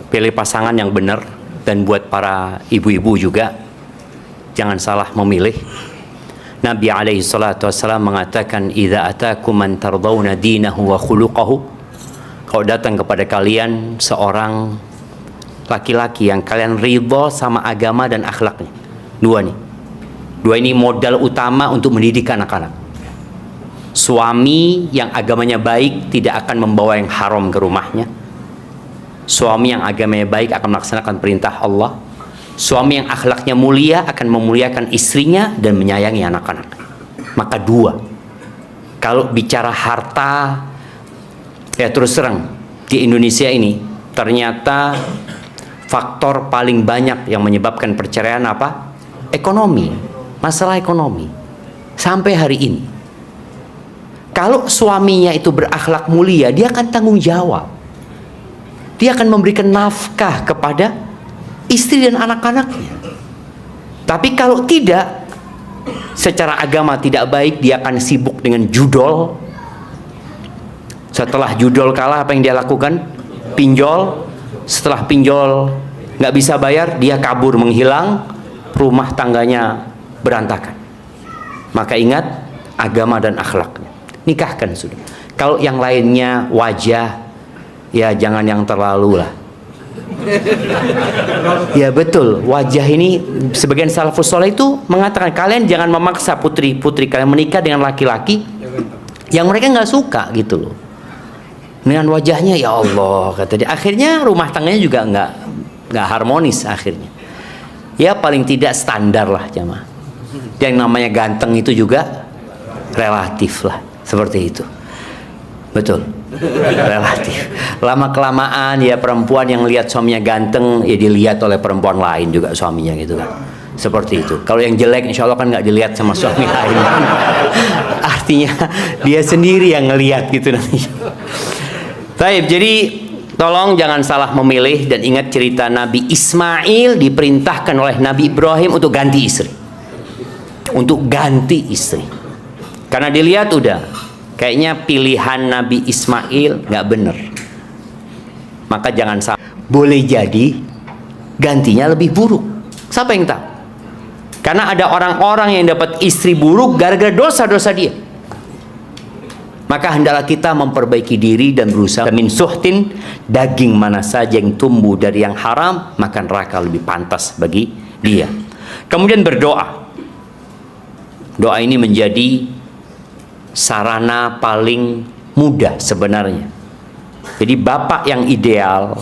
pilih pasangan yang benar. Dan buat para ibu-ibu juga, jangan salah memilih. Nabi alaihi salatu wassalam mengatakan, idza atakum man tardawna dinahu wa khuluquhu. Kalau datang kepada kalian seorang laki-laki yang kalian ridho sama agama dan akhlaknya. 2 nih. 2 ini modal utama untuk mendidik anak-anak. Suami yang agamanya baik tidak akan membawa yang haram ke rumahnya. Suami yang agamanya baik akan melaksanakan perintah Allah. Suami yang akhlaknya mulia akan memuliakan istrinya dan menyayangi anak-anak. Maka 2. Kalau bicara harta, ya terus terang, di Indonesia ini ternyata faktor paling banyak yang menyebabkan perceraian apa? Ekonomi. Masalah ekonomi. sampai hari ini. Kalau suaminya itu berakhlak mulia, dia akan tanggung jawab. Dia akan memberikan nafkah kepada istri dan anak-anaknya. Tapi kalau tidak, secara agama tidak baik, dia akan sibuk dengan judol. Setelah judol kalah, apa yang dia lakukan? Pinjol. Setelah pinjol nggak bisa bayar, dia kabur menghilang, rumah tangganya berantakan. Maka ingat agama dan akhlaknya. Nikahkan sudah. Kalau yang lainnya wajah, ya jangan yang terlalu lah. Ya betul, wajah ini sebagian salafus saleh itu mengatakan kalian jangan memaksa putri-putri kalian menikah dengan laki-laki yang mereka nggak suka gitu loh. Dengan wajahnya ya Allah kata dia. Akhirnya rumah tangganya juga nggak harmonis akhirnya. Ya paling tidak standar lah jamaah. Yang namanya ganteng itu juga relatif lah. Seperti itu. Betul. Relatif. Lama kelamaan ya perempuan yang lihat suaminya ganteng ya dilihat oleh perempuan lain juga suaminya gitu kan. Seperti itu. Kalau yang jelek insya Allah kan nggak dilihat sama suami lain. Artinya dia sendiri yang ngelihat gitu nanti. Baik, jadi tolong jangan salah memilih dan ingat cerita Nabi Ismail diperintahkan oleh Nabi Ibrahim untuk ganti istri. Untuk ganti istri. Karena dilihat udah kayaknya pilihan Nabi Ismail nggak bener. Maka jangan salah. Boleh jadi gantinya lebih buruk. Siapa yang tahu? Karena ada orang-orang yang dapat istri buruk gara-gara dosa-dosa dia. Maka hendaklah kita memperbaiki diri dan berusaha min suhtin, daging mana saja yang tumbuh dari yang haram, maka neraka lebih pantas bagi dia. Kemudian berdoa. Doa ini menjadi sarana paling mudah sebenarnya. Jadi bapak yang ideal,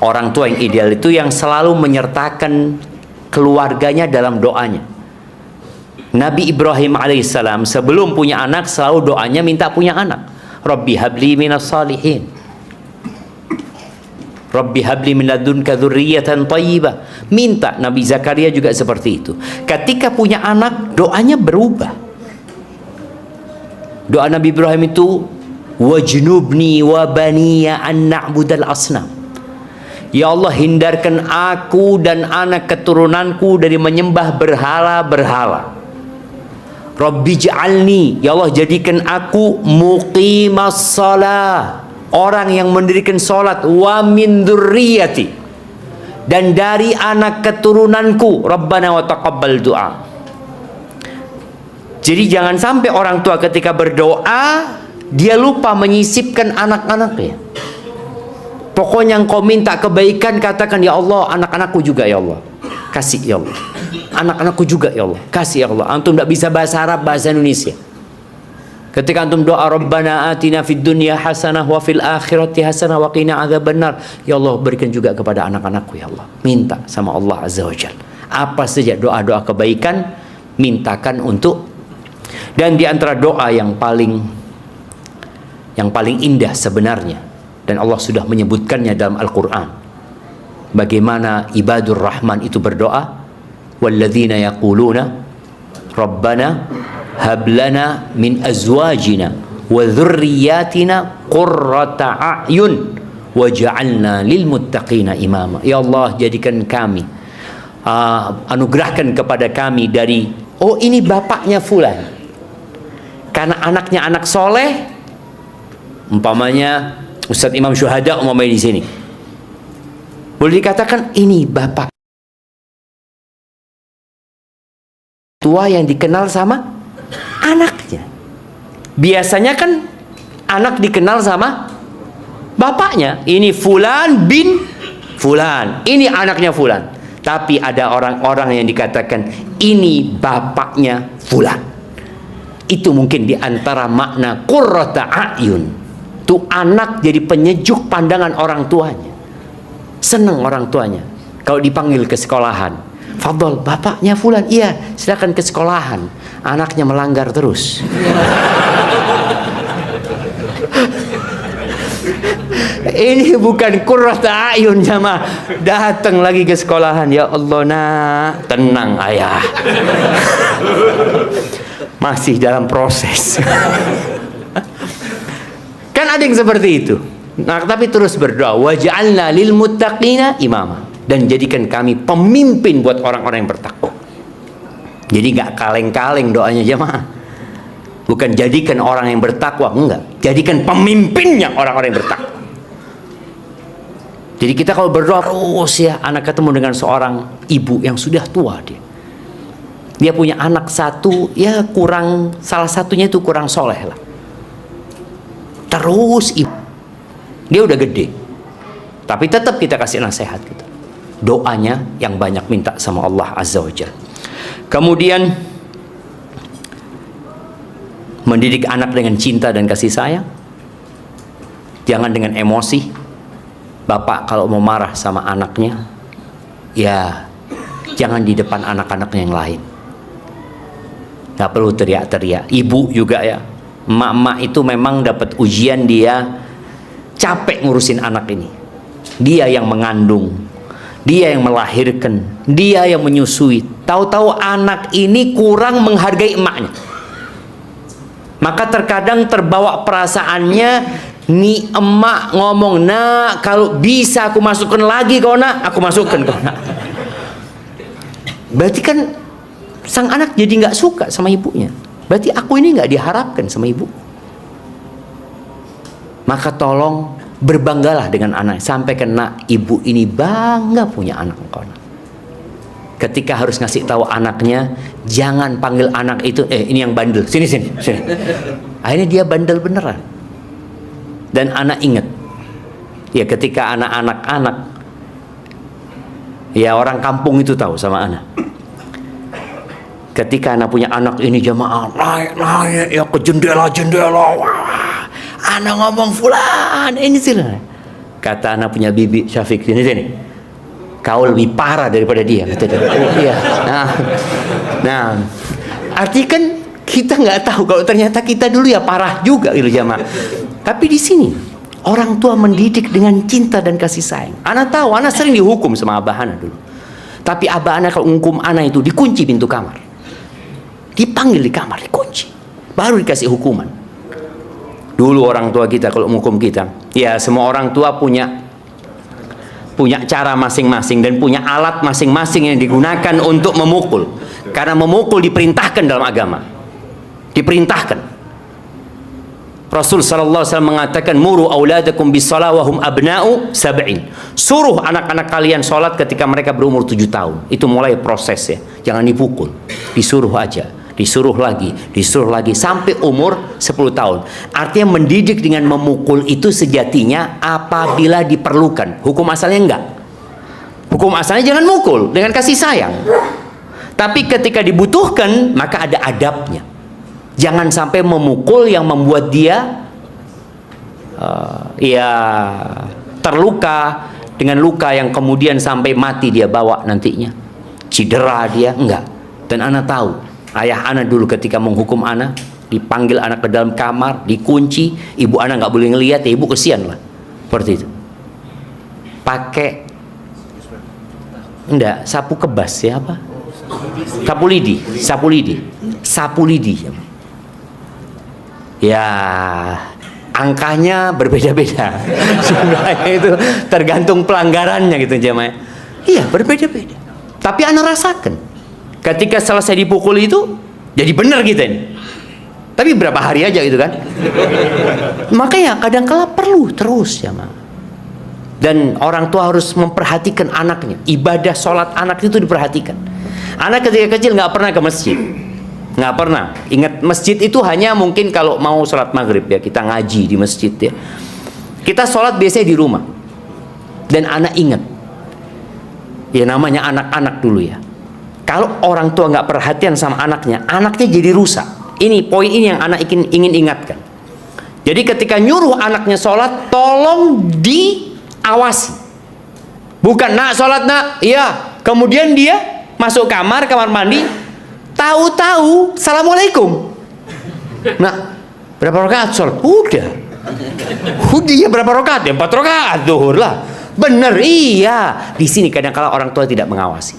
orang tua yang ideal itu yang selalu menyertakan keluarganya dalam doanya. Nabi Ibrahim alaihissalam sebelum punya anak selalu doanya minta punya anak. Rabbi habli minas salihin. Rabbi habli min ladunka dzurriyyatan thayyibah. Minta. Nabi Zakaria juga seperti itu. Ketika punya anak doanya berubah. Doa Nabi Ibrahim itu wajnubni wa baniya an na'budal asnam. Ya Allah hindarkan aku dan anak keturunanku dari menyembah berhala-berhala. Rabbi ja'alni, ya Allah jadikan aku muqimas shalah, orang yang mendirikan salat, wa min dzurriyyati, dan dari anak keturunanku. Rabbana wa taqabbal du'a. Jadi jangan sampai orang tua ketika berdoa dia lupa menyisipkan anak-anaknya. Pokoknya engkau minta kebaikan katakan ya Allah anak-anakku juga ya Allah. Kasih ya Allah. Anak-anakku juga ya Allah. Kasih ya Allah. Antum tidak bisa bahasa Arab, bahasa Indonesia. Ketika antum doa Rabbana atina fid dunya hasanah wa fil akhirati hasanah wa qina adzabannar. Ya Allah berikan juga kepada anak-anakku ya Allah. Minta sama Allah Azza wa Jalla. Apa saja doa-doa kebaikan mintakan untuk. Dan di antara doa yang paling indah sebenarnya, dan Allah sudah menyebutkannya dalam Al-Qur'an. Bagaimana ibadur rahman itu berdoa, walladzina yaquluna rabbana hab lana min azwajina wa dzurriyyatina qurrata a'yun waj'alna lil muttaqina imama. Ya Allah jadikan kami anugerahkan kepada kami dari ini bapaknya fulan karena anaknya anak soleh, umpamanya Ustadz Imam Syuhada umpamanya di sini. Boleh dikatakan ini bapak tua yang dikenal sama anaknya. Biasanya kan anak dikenal sama bapaknya. Ini fulan bin fulan. Ini anaknya fulan. Tapi ada orang-orang yang dikatakan ini bapaknya fulan. Itu mungkin diantara makna qurrata a'yun. Tuh anak jadi penyejuk pandangan orang tuanya. Senang orang tuanya kalau dipanggil ke sekolahan. Fadol, bapaknya fulan. Iya, silakan ke sekolahan. Anaknya melanggar terus. Ini bukan qurrata a'yun jamaah. Datang lagi ke sekolahan. Ya Allah nak, tenang ayah. masih dalam proses. Kan ada yang seperti itu. Nah, tapi terus berdoa, waj'alna lil muttaqina imama, dan jadikan kami pemimpin buat orang-orang yang bertakwa. Jadi nggak kaleng-kaleng doanya jemaah. Bukan jadikan orang yang bertakwa, enggak. Jadikan pemimpinnya orang-orang yang bertakwa. Jadi kita kalau berdoa terus ya, anak ketemu dengan seorang ibu yang sudah tua dia. Dia punya anak satu, ya kurang, salah satunya itu kurang soleh lah. Terus ibu, dia udah gede, tapi tetap kita kasih nasihat gitu. Doanya yang banyak minta sama Allah Azza wa Jalla. Kemudian mendidik anak dengan cinta dan kasih sayang, jangan dengan emosi. Bapak kalau mau marah sama anaknya, ya jangan di depan anak-anaknya yang lain. Gak perlu teriak-teriak. Ibu juga ya, emak-emak itu memang dapat ujian, dia capek ngurusin anak ini. Dia yang mengandung, dia yang melahirkan, dia yang menyusui. Tahu-tahu anak ini kurang menghargai emaknya, maka terkadang terbawa perasaannya. Nih emak ngomong, nak kalau bisa aku masukkan lagi kau nak, aku masukkan kau nak. Berarti kan sang anak jadi nggak suka sama ibunya. Berarti aku ini nggak diharapkan sama ibu. Maka tolong berbanggalah dengan anak. Sampaikan, nak ibu ini bangga punya anak kau nak. Ketika harus ngasih tahu anaknya, jangan panggil anak itu, ini yang bandel, sini. Akhirnya dia bandel beneran. Dan anak ingat, ya ketika anak-anak, ya orang kampung itu tahu sama anak. Ketika anak punya anak ini jamaah naik ya ke jendela, wah, anak ngomong fulan ini sih. Kata anak punya bibi Syafiq, sini, kau lebih parah daripada dia, kata dia. Oh, iya. Nah, artinya kan kita nggak tahu kalau ternyata kita dulu ya parah juga gitu jamaah. Tapi di sini orang tua mendidik dengan cinta dan kasih sayang. Anak tahu, anak sering dihukum sama abah anak dulu. Tapi abah anak kalau menghukum anak itu dikunci pintu kamar, dipanggil di kamar, dikunci, baru dikasih hukuman. Dulu orang tua kita kalau menghukum kita, ya semua orang tua punya cara masing-masing dan punya alat masing-masing yang digunakan untuk memukul. Karena memukul diperintahkan dalam agama, diperintahkan. Rasul sallallahu alaihi wasallam mengatakan, muru auladakum bis-shalah wa hum abna'u sab'in. Suruh anak-anak kalian sholat ketika mereka berumur 7 tahun. Itu mulai proses ya. Jangan dipukul. Disuruh aja, disuruh lagi sampai umur 10 tahun. Artinya mendidik dengan memukul itu sejatinya apabila diperlukan. Hukum asalnya enggak. Hukum asalnya jangan mukul, dengan kasih sayang. Tapi ketika dibutuhkan, maka ada adabnya. Jangan sampai memukul yang membuat dia terluka dengan luka yang kemudian sampai mati dia bawa nantinya, cedera dia, enggak. Dan anak tahu, ayah anak dulu ketika menghukum anak, dipanggil anak ke dalam kamar, dikunci, ibu anak nggak boleh ngelihat, ya ibu kesian lah, seperti itu. Pakai enggak sapu kebas ya apa? Sapu lidi. Ya, angkanya berbeda-beda. Jumlahnya itu tergantung pelanggarannya gitu jemaah. Iya, berbeda-beda. Tapi anak rasakan. Ketika selesai dipukul itu, jadi benar kita ini. Tapi berapa hari aja gitu kan. Makanya kadang-kala perlu terus jemaah. Dan orang tua harus memperhatikan anaknya. Ibadah sholat anak itu diperhatikan. Anak ketika kecil nggak pernah ke masjid. Nggak pernah. Ingat, masjid itu hanya mungkin kalau mau sholat maghrib ya, kita ngaji di masjid ya. Kita sholat biasanya di rumah. Dan anak ingat, ya namanya anak-anak dulu ya, kalau orang tua nggak perhatian sama anaknya jadi rusak. Ini poin ini yang anak ingin ingatkan. Jadi ketika nyuruh anaknya sholat, tolong diawasi. Bukan, nak sholat nak, iya, kemudian dia masuk kamar mandi, tahu-tahu assalamualaikum. Nah, berapa rakaat sholat? Udah ya berapa rakaat? Ya 4 rakaat zuhur lah. Bener, iya. Di sini kadang-kala orang tua tidak mengawasi.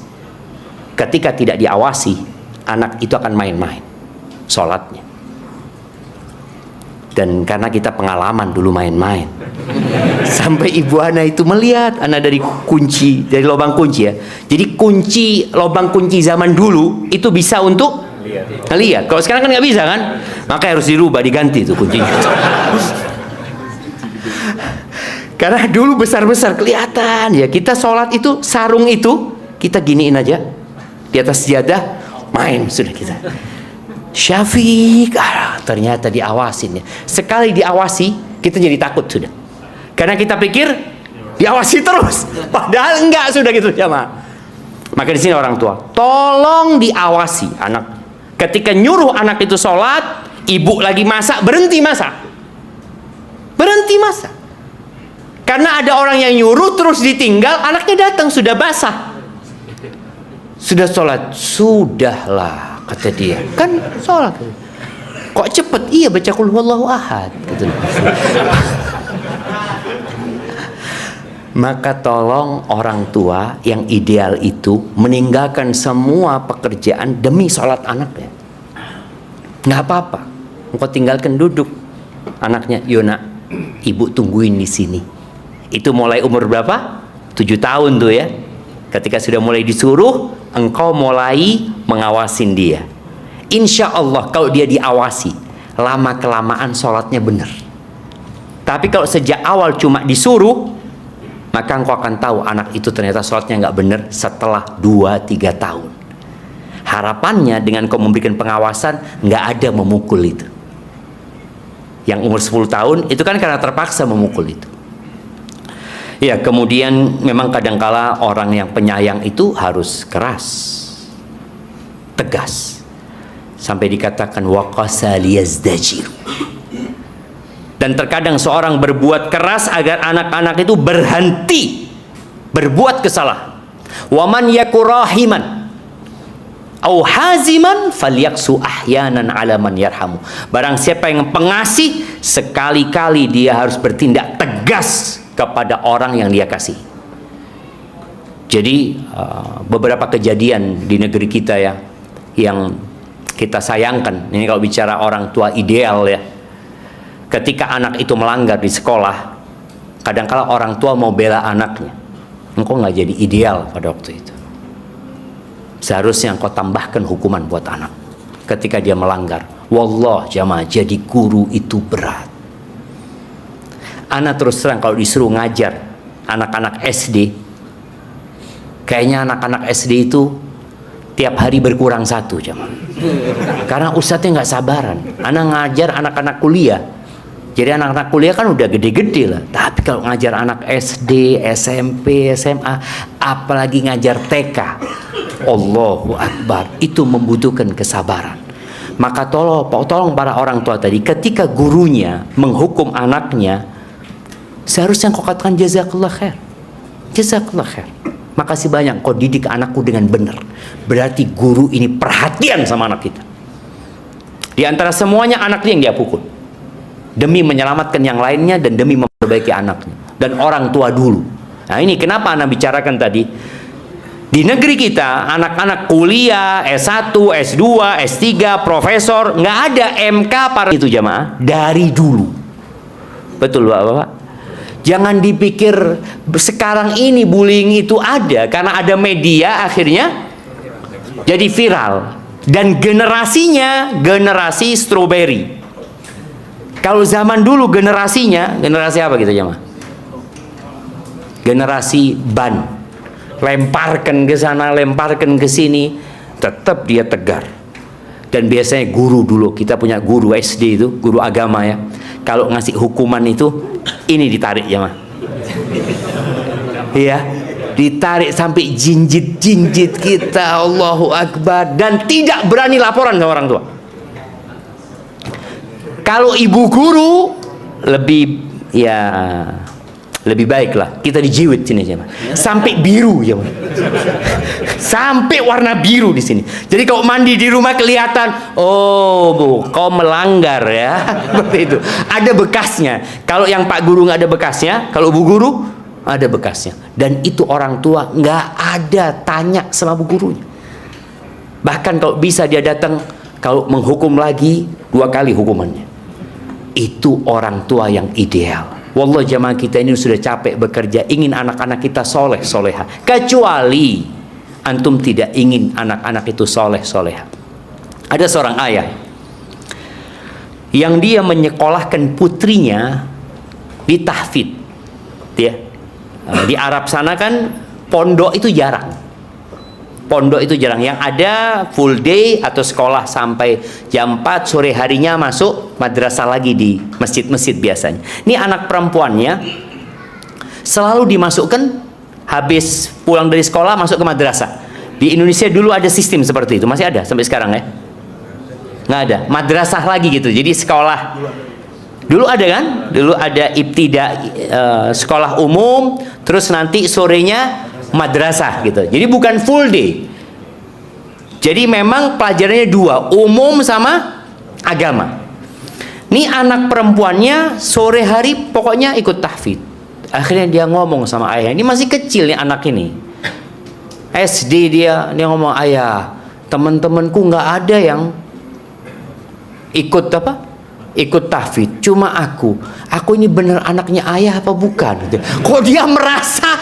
Ketika tidak diawasi, anak itu akan main-main. sholatnya. Dan karena kita pengalaman dulu main-main, sampai ibu Ana itu melihat Ana dari lubang kunci ya. Jadi lubang kunci zaman dulu itu bisa untuk lihat. Kalau sekarang kan nggak bisa kan, maka harus dirubah, diganti tuh kuncinya. Karena dulu besar-besar kelihatan ya, kita sholat itu sarung itu kita giniin aja di atas sejadah, main sudah kita. Syafiq, ternyata diawasin ya. Sekali diawasi, kita jadi takut sudah. Karena kita pikir diawasi terus, padahal enggak, sudah gitu jamaah. Maka di sini orang tua, tolong diawasi anak. Ketika nyuruh anak itu sholat, ibu lagi masak, berhenti masak. Berhenti masak. Karena ada orang yang nyuruh terus ditinggal, anaknya datang sudah basah. Sudah sholat, sudahlah. Kata dia, kan sholat. Kok cepet? Iya, baca qul huwallahu ahad gitu. Maka tolong orang tua yang ideal itu meninggalkan semua pekerjaan demi sholat anaknya. Nggak apa-apa, engkau tinggalkan duduk anaknya. Yona, ibu tungguin di sini. Itu mulai umur berapa? 7 tahun tuh ya. Ketika sudah mulai disuruh, engkau mulai mengawasin dia. Insya Allah kalau dia diawasi, lama-kelamaan sholatnya benar. Tapi kalau sejak awal cuma disuruh, maka engkau akan tahu anak itu ternyata sholatnya nggak benar setelah 2-3 tahun. Harapannya dengan kau memberikan pengawasan, nggak ada memukul itu. Yang umur 10 tahun, itu kan karena terpaksa memukul itu. Ya, kemudian memang kadangkala orang yang penyayang itu harus keras, tegas, sampai dikatakan waqasa liyazdajir. Dan terkadang seorang berbuat keras agar anak-anak itu berhenti berbuat kesalahan. Waman yakurahiman au haziman falyaksu ahyanan ala man yarhamu. Barang siapa yang pengasih, sekali-kali dia harus bertindak tegas kepada orang yang dia kasih. Jadi beberapa kejadian di negeri kita ya, yang kita sayangkan. Ini kalau bicara orang tua ideal ya, ketika anak itu melanggar di sekolah, kadangkala orang tua mau bela anaknya. Engkau nggak jadi ideal pada waktu itu. Seharusnya engkau tambahkan hukuman buat anak ketika dia melanggar. Wallah jamaah, jadi guru itu berat. Anak terus terang kalau disuruh ngajar anak-anak SD, kayaknya anak-anak SD itu tiap hari berkurang satu jamaah. Karena ustadznya nggak sabaran. Anak ngajar anak-anak kuliah, jadi anak-anak kuliah kan udah gede-gede lah. Tapi kalau ngajar anak SD, SMP, SMA, apalagi ngajar TK, Allahu Akbar, itu membutuhkan kesabaran. Maka tolong para orang tua tadi, ketika gurunya menghukum anaknya, seharusnya kau katakan jazakallah khair, jazakallah khair, makasih banyak kau didik anakku dengan benar. Berarti guru ini perhatian sama anak kita. Di antara semuanya anaknya yang dia pukul, demi menyelamatkan yang lainnya dan demi memperbaiki anaknya dan orang tua dulu. Nah ini kenapa Anda bicarakan tadi, di negeri kita anak-anak kuliah S1, S2, S3, profesor, nggak ada MK para itu jamaah dari dulu. Betul Bapak? Jangan dipikir sekarang ini bullying itu ada karena ada media akhirnya jadi viral, dan generasinya generasi strawberry. Kalau zaman dulu generasinya generasi apa gitu jamaah? Generasi ban, lemparkan ke sana, lemparkan ke sini, tetap dia tegar. Dan biasanya guru dulu, kita punya guru SD itu, guru agama ya, kalau ngasih hukuman itu ini ditarik ya mah, iya, ditarik sampai jinjit kita, Allahu Akbar, dan tidak berani laporan sama orang tua. Kalau ibu guru lebih baik lah, kita dijiwit sini aja, sampai biru ya, sampai warna biru di sini. Jadi kalau mandi di rumah kelihatan, oh bu, kau melanggar ya, seperti itu. Ada bekasnya. Kalau yang Pak Guru nggak ada bekasnya, kalau Bu Guru ada bekasnya. Dan itu orang tua nggak ada tanya sama Bu Gurunya. Bahkan kalau bisa dia datang, Kalau menghukum lagi 2 kali hukumannya. Itu orang tua yang ideal. Wallah, jamaah kita ini sudah capek bekerja, ingin anak-anak kita soleh soleha. Kecuali antum tidak ingin anak-anak itu soleh soleha. Ada seorang ayah yang dia menyekolahkan putrinya di tahfidz, ya. Di Arab sana kan pondok itu jarang. Pondok itu jarang, yang ada full day atau sekolah sampai jam 4, sore harinya masuk madrasah lagi di masjid-masjid biasanya. Ini anak perempuannya selalu dimasukkan habis pulang dari sekolah masuk ke madrasah. Di Indonesia dulu ada sistem seperti itu, masih ada sampai sekarang ya? Nggak ada, madrasah lagi gitu. Jadi sekolah dulu ada kan? Dulu ada ibtida, sekolah umum, terus nanti sorenya madrasah gitu. Jadi bukan full day. Jadi memang pelajarannya 2, umum sama agama. Nih anak perempuannya sore hari pokoknya ikut tahfidz. Akhirnya dia ngomong sama ayah, ini masih kecil nih anak ini, SD dia ngomong, ayah, teman-temanku nggak ada yang ikut ikut tahfidz, cuma aku ini bener anaknya ayah apa bukan? Kok dia merasa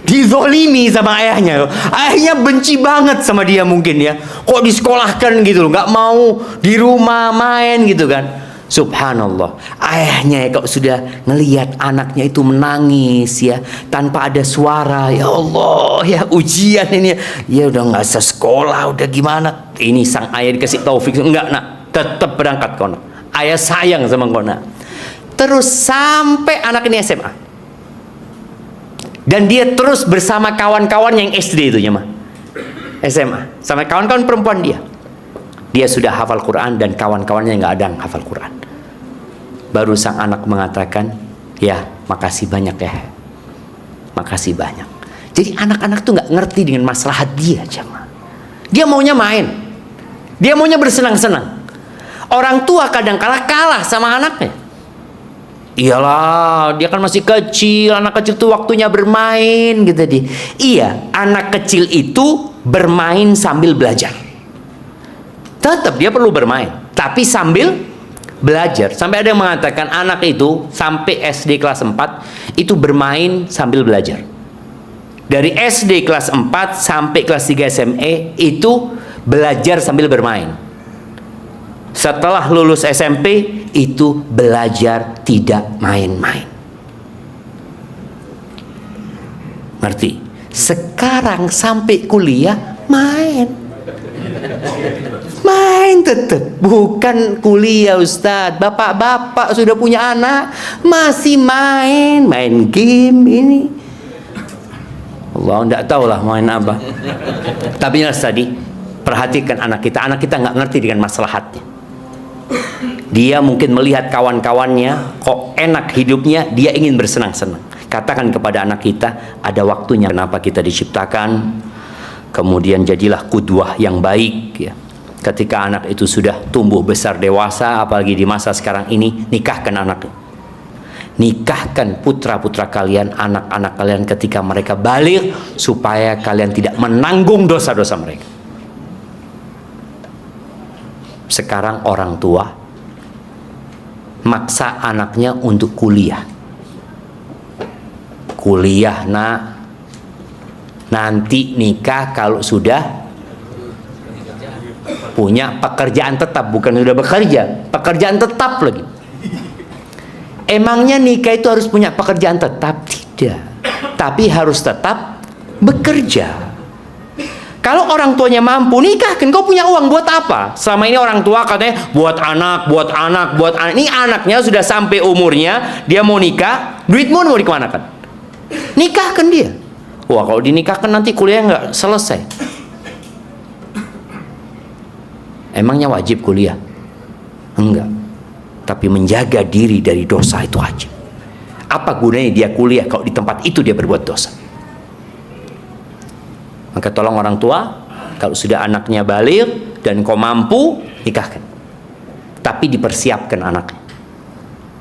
dizolimi sama ayahnya? Ayahnya benci banget sama dia mungkin ya. Kok disekolahkan gitu loh, nggak mau di rumah main gitu kan? Subhanallah, ayahnya ya, kalau sudah ngelihat anaknya itu menangis ya tanpa ada suara, ya Allah ya, ujian ini ya, udah nggak usah sekolah, udah gimana? Ini sang ayah dikasih taufik, enggak nak, tetap berangkat kau nak. Ayah sayang sama kau nak. Terus sampai anak ini SMA, dan dia terus bersama kawan-kawan yang SD itu ya mah, SMA, sama kawan-kawan perempuan dia. Dia sudah hafal Quran dan kawan-kawannya nggak ada yang hafal Quran. Baru sang anak mengatakan, ya makasih banyak ya, makasih banyak. Jadi anak-anak tuh nggak ngerti dengan maslahat dia, jemaah. Dia maunya main, dia maunya bersenang-senang. Orang tua kadang kalah sama anaknya. Iyalah, dia kan masih kecil, anak kecil tuh waktunya bermain gitu dia. Iya, anak kecil itu bermain sambil belajar. Tetap dia perlu bermain, tapi sambil belajar. Sampai ada yang mengatakan anak itu sampai SD kelas 4 itu bermain sambil belajar. Dari SD kelas 4 sampai kelas 3 SMA itu belajar sambil bermain. Setelah lulus SMP itu belajar tidak main-main. Ngerti? Sekarang sampai kuliah main tetap, bukan kuliah Ustadz. Bapak-bapak sudah punya anak masih main game ini. Allah enggak tahu lah main apa. Tapi jelas tadi, perhatikan anak kita nggak ngerti dengan maslahatnya. Dia mungkin melihat kawan-kawannya kok enak hidupnya, dia ingin bersenang-senang. Katakan kepada anak kita, ada waktunya. Kenapa kita diciptakan? Kemudian jadilah qudwah yang baik ya. Ketika anak itu sudah tumbuh besar dewasa, apalagi di masa sekarang ini, nikahkan anaknya. Nikahkan putra-putra kalian, anak-anak kalian ketika mereka balik, supaya kalian tidak menanggung dosa-dosa mereka. Sekarang orang tua maksa anaknya untuk kuliah. Kuliah nak, nanti nikah kalau sudah punya pekerjaan tetap, bukan sudah bekerja, pekerjaan tetap lagi. Emangnya nikah itu harus punya pekerjaan tetap? Tidak, tapi harus tetap bekerja. Kalau orang tuanya mampu, nikahkan. Kau punya uang buat apa? Selama ini orang tua katanya buat anak. Ini anaknya sudah sampai umurnya, dia mau nikah, duitmu mau dikemanakan? Nikahkan dia. Wah, kalau dinikahkan nanti kuliah nggak selesai. Emangnya wajib kuliah? Enggak. Tapi menjaga diri dari dosa itu wajib. Apa gunanya dia kuliah kalau di tempat itu dia berbuat dosa? Maka tolong orang tua, kalau sudah anaknya baligh dan kau mampu, nikahkan. Tapi dipersiapkan anaknya.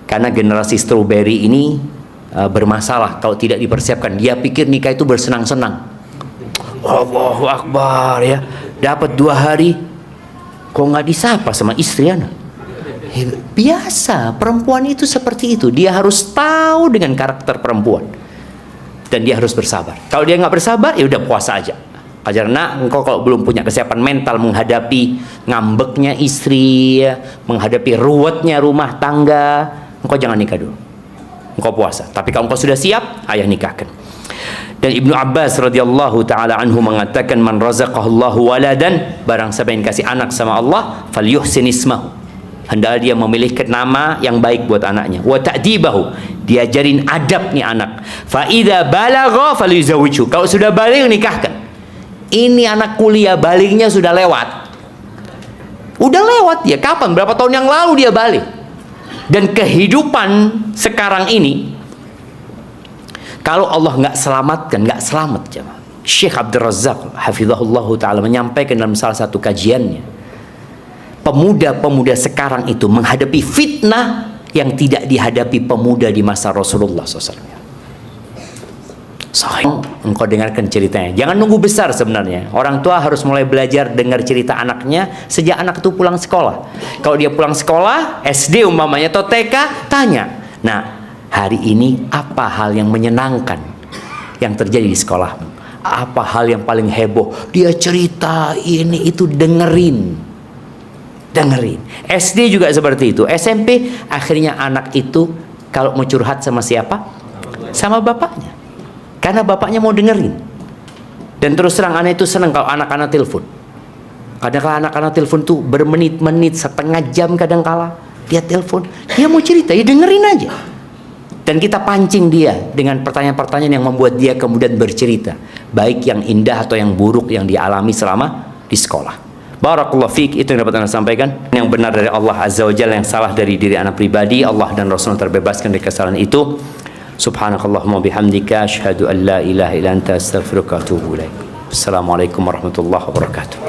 Karena generasi strawberry ini bermasalah kalau tidak dipersiapkan. Dia pikir nikah itu bersenang-senang. Allahu Akbar ya. Dapat 2 hari Kok nggak disapa sama istri anak? Biasa, perempuan itu seperti itu. Dia harus tahu dengan karakter perempuan. Dan dia harus bersabar. Kalau dia nggak bersabar, ya udah puasa aja. Karena engkau kalau belum punya kesiapan mental menghadapi ngambeknya istri, menghadapi ruwetnya rumah tangga, engkau jangan nikah dulu. Engkau puasa. Tapi kalau engkau sudah siap, ayah nikahkan. Dan Ibnu Abbas radhiyallahu taala anhu mengatakan, man razaqahullahu waladan, barang siapa yang kasih anak sama Allah, falyuhsin ismahu, hendaklah dia memilihkan nama yang baik buat anaknya. Wa ta'dibahu, diajarin adab nih anak. Fa idza balagha falyuzawwiju, kalau sudah balik nikahkan. Ini anak kuliah, baliknya sudah lewat. Udah lewat dia, kapan? Berapa tahun yang lalu dia balik. Dan kehidupan sekarang ini, kalau Allah nggak selamatkan, nggak selamat jemaah. Syekh Abdul Razak hafizahullah ta'ala menyampaikan dalam salah satu kajiannya, pemuda-pemuda sekarang itu menghadapi fitnah yang tidak dihadapi pemuda di masa Rasulullah SAW. Engkau dengarkan ceritanya. Jangan nunggu besar sebenarnya. Orang tua harus mulai belajar dengar cerita anaknya sejak anak itu pulang sekolah. Kalau dia pulang sekolah, SD umpamanya atau TK, tanya, nah hari ini apa hal yang menyenangkan yang terjadi di sekolah? Apa hal yang paling heboh? Dia cerita ini itu, dengerin. SD juga seperti itu. SMP akhirnya anak itu kalau mau curhat sama siapa? Sama bapaknya. Karena bapaknya mau dengerin. Dan terus terang anak itu senang kalau anak-anak telepon. Kadang-kadang anak-anak telepon tuh bermenit-menit, setengah jam kadang-kala dia telepon. Dia mau cerita, ya dengerin aja. Dan kita pancing dia dengan pertanyaan-pertanyaan yang membuat dia kemudian bercerita, baik yang indah atau yang buruk yang dialami selama di sekolah. Barakallahu fiik, itu yang dapat Anda sampaikan. Yang benar dari Allah Azza wa Jalla, yang salah dari diri anak pribadi. Allah dan Rasulullah terbebaskan dari kesalahan itu. Subhanakallahumma bihamdika asyhadu an la ilaha illa anta astaghfiruka wa atubu ilaik. Assalamualaikum warahmatullahi wabarakatuh.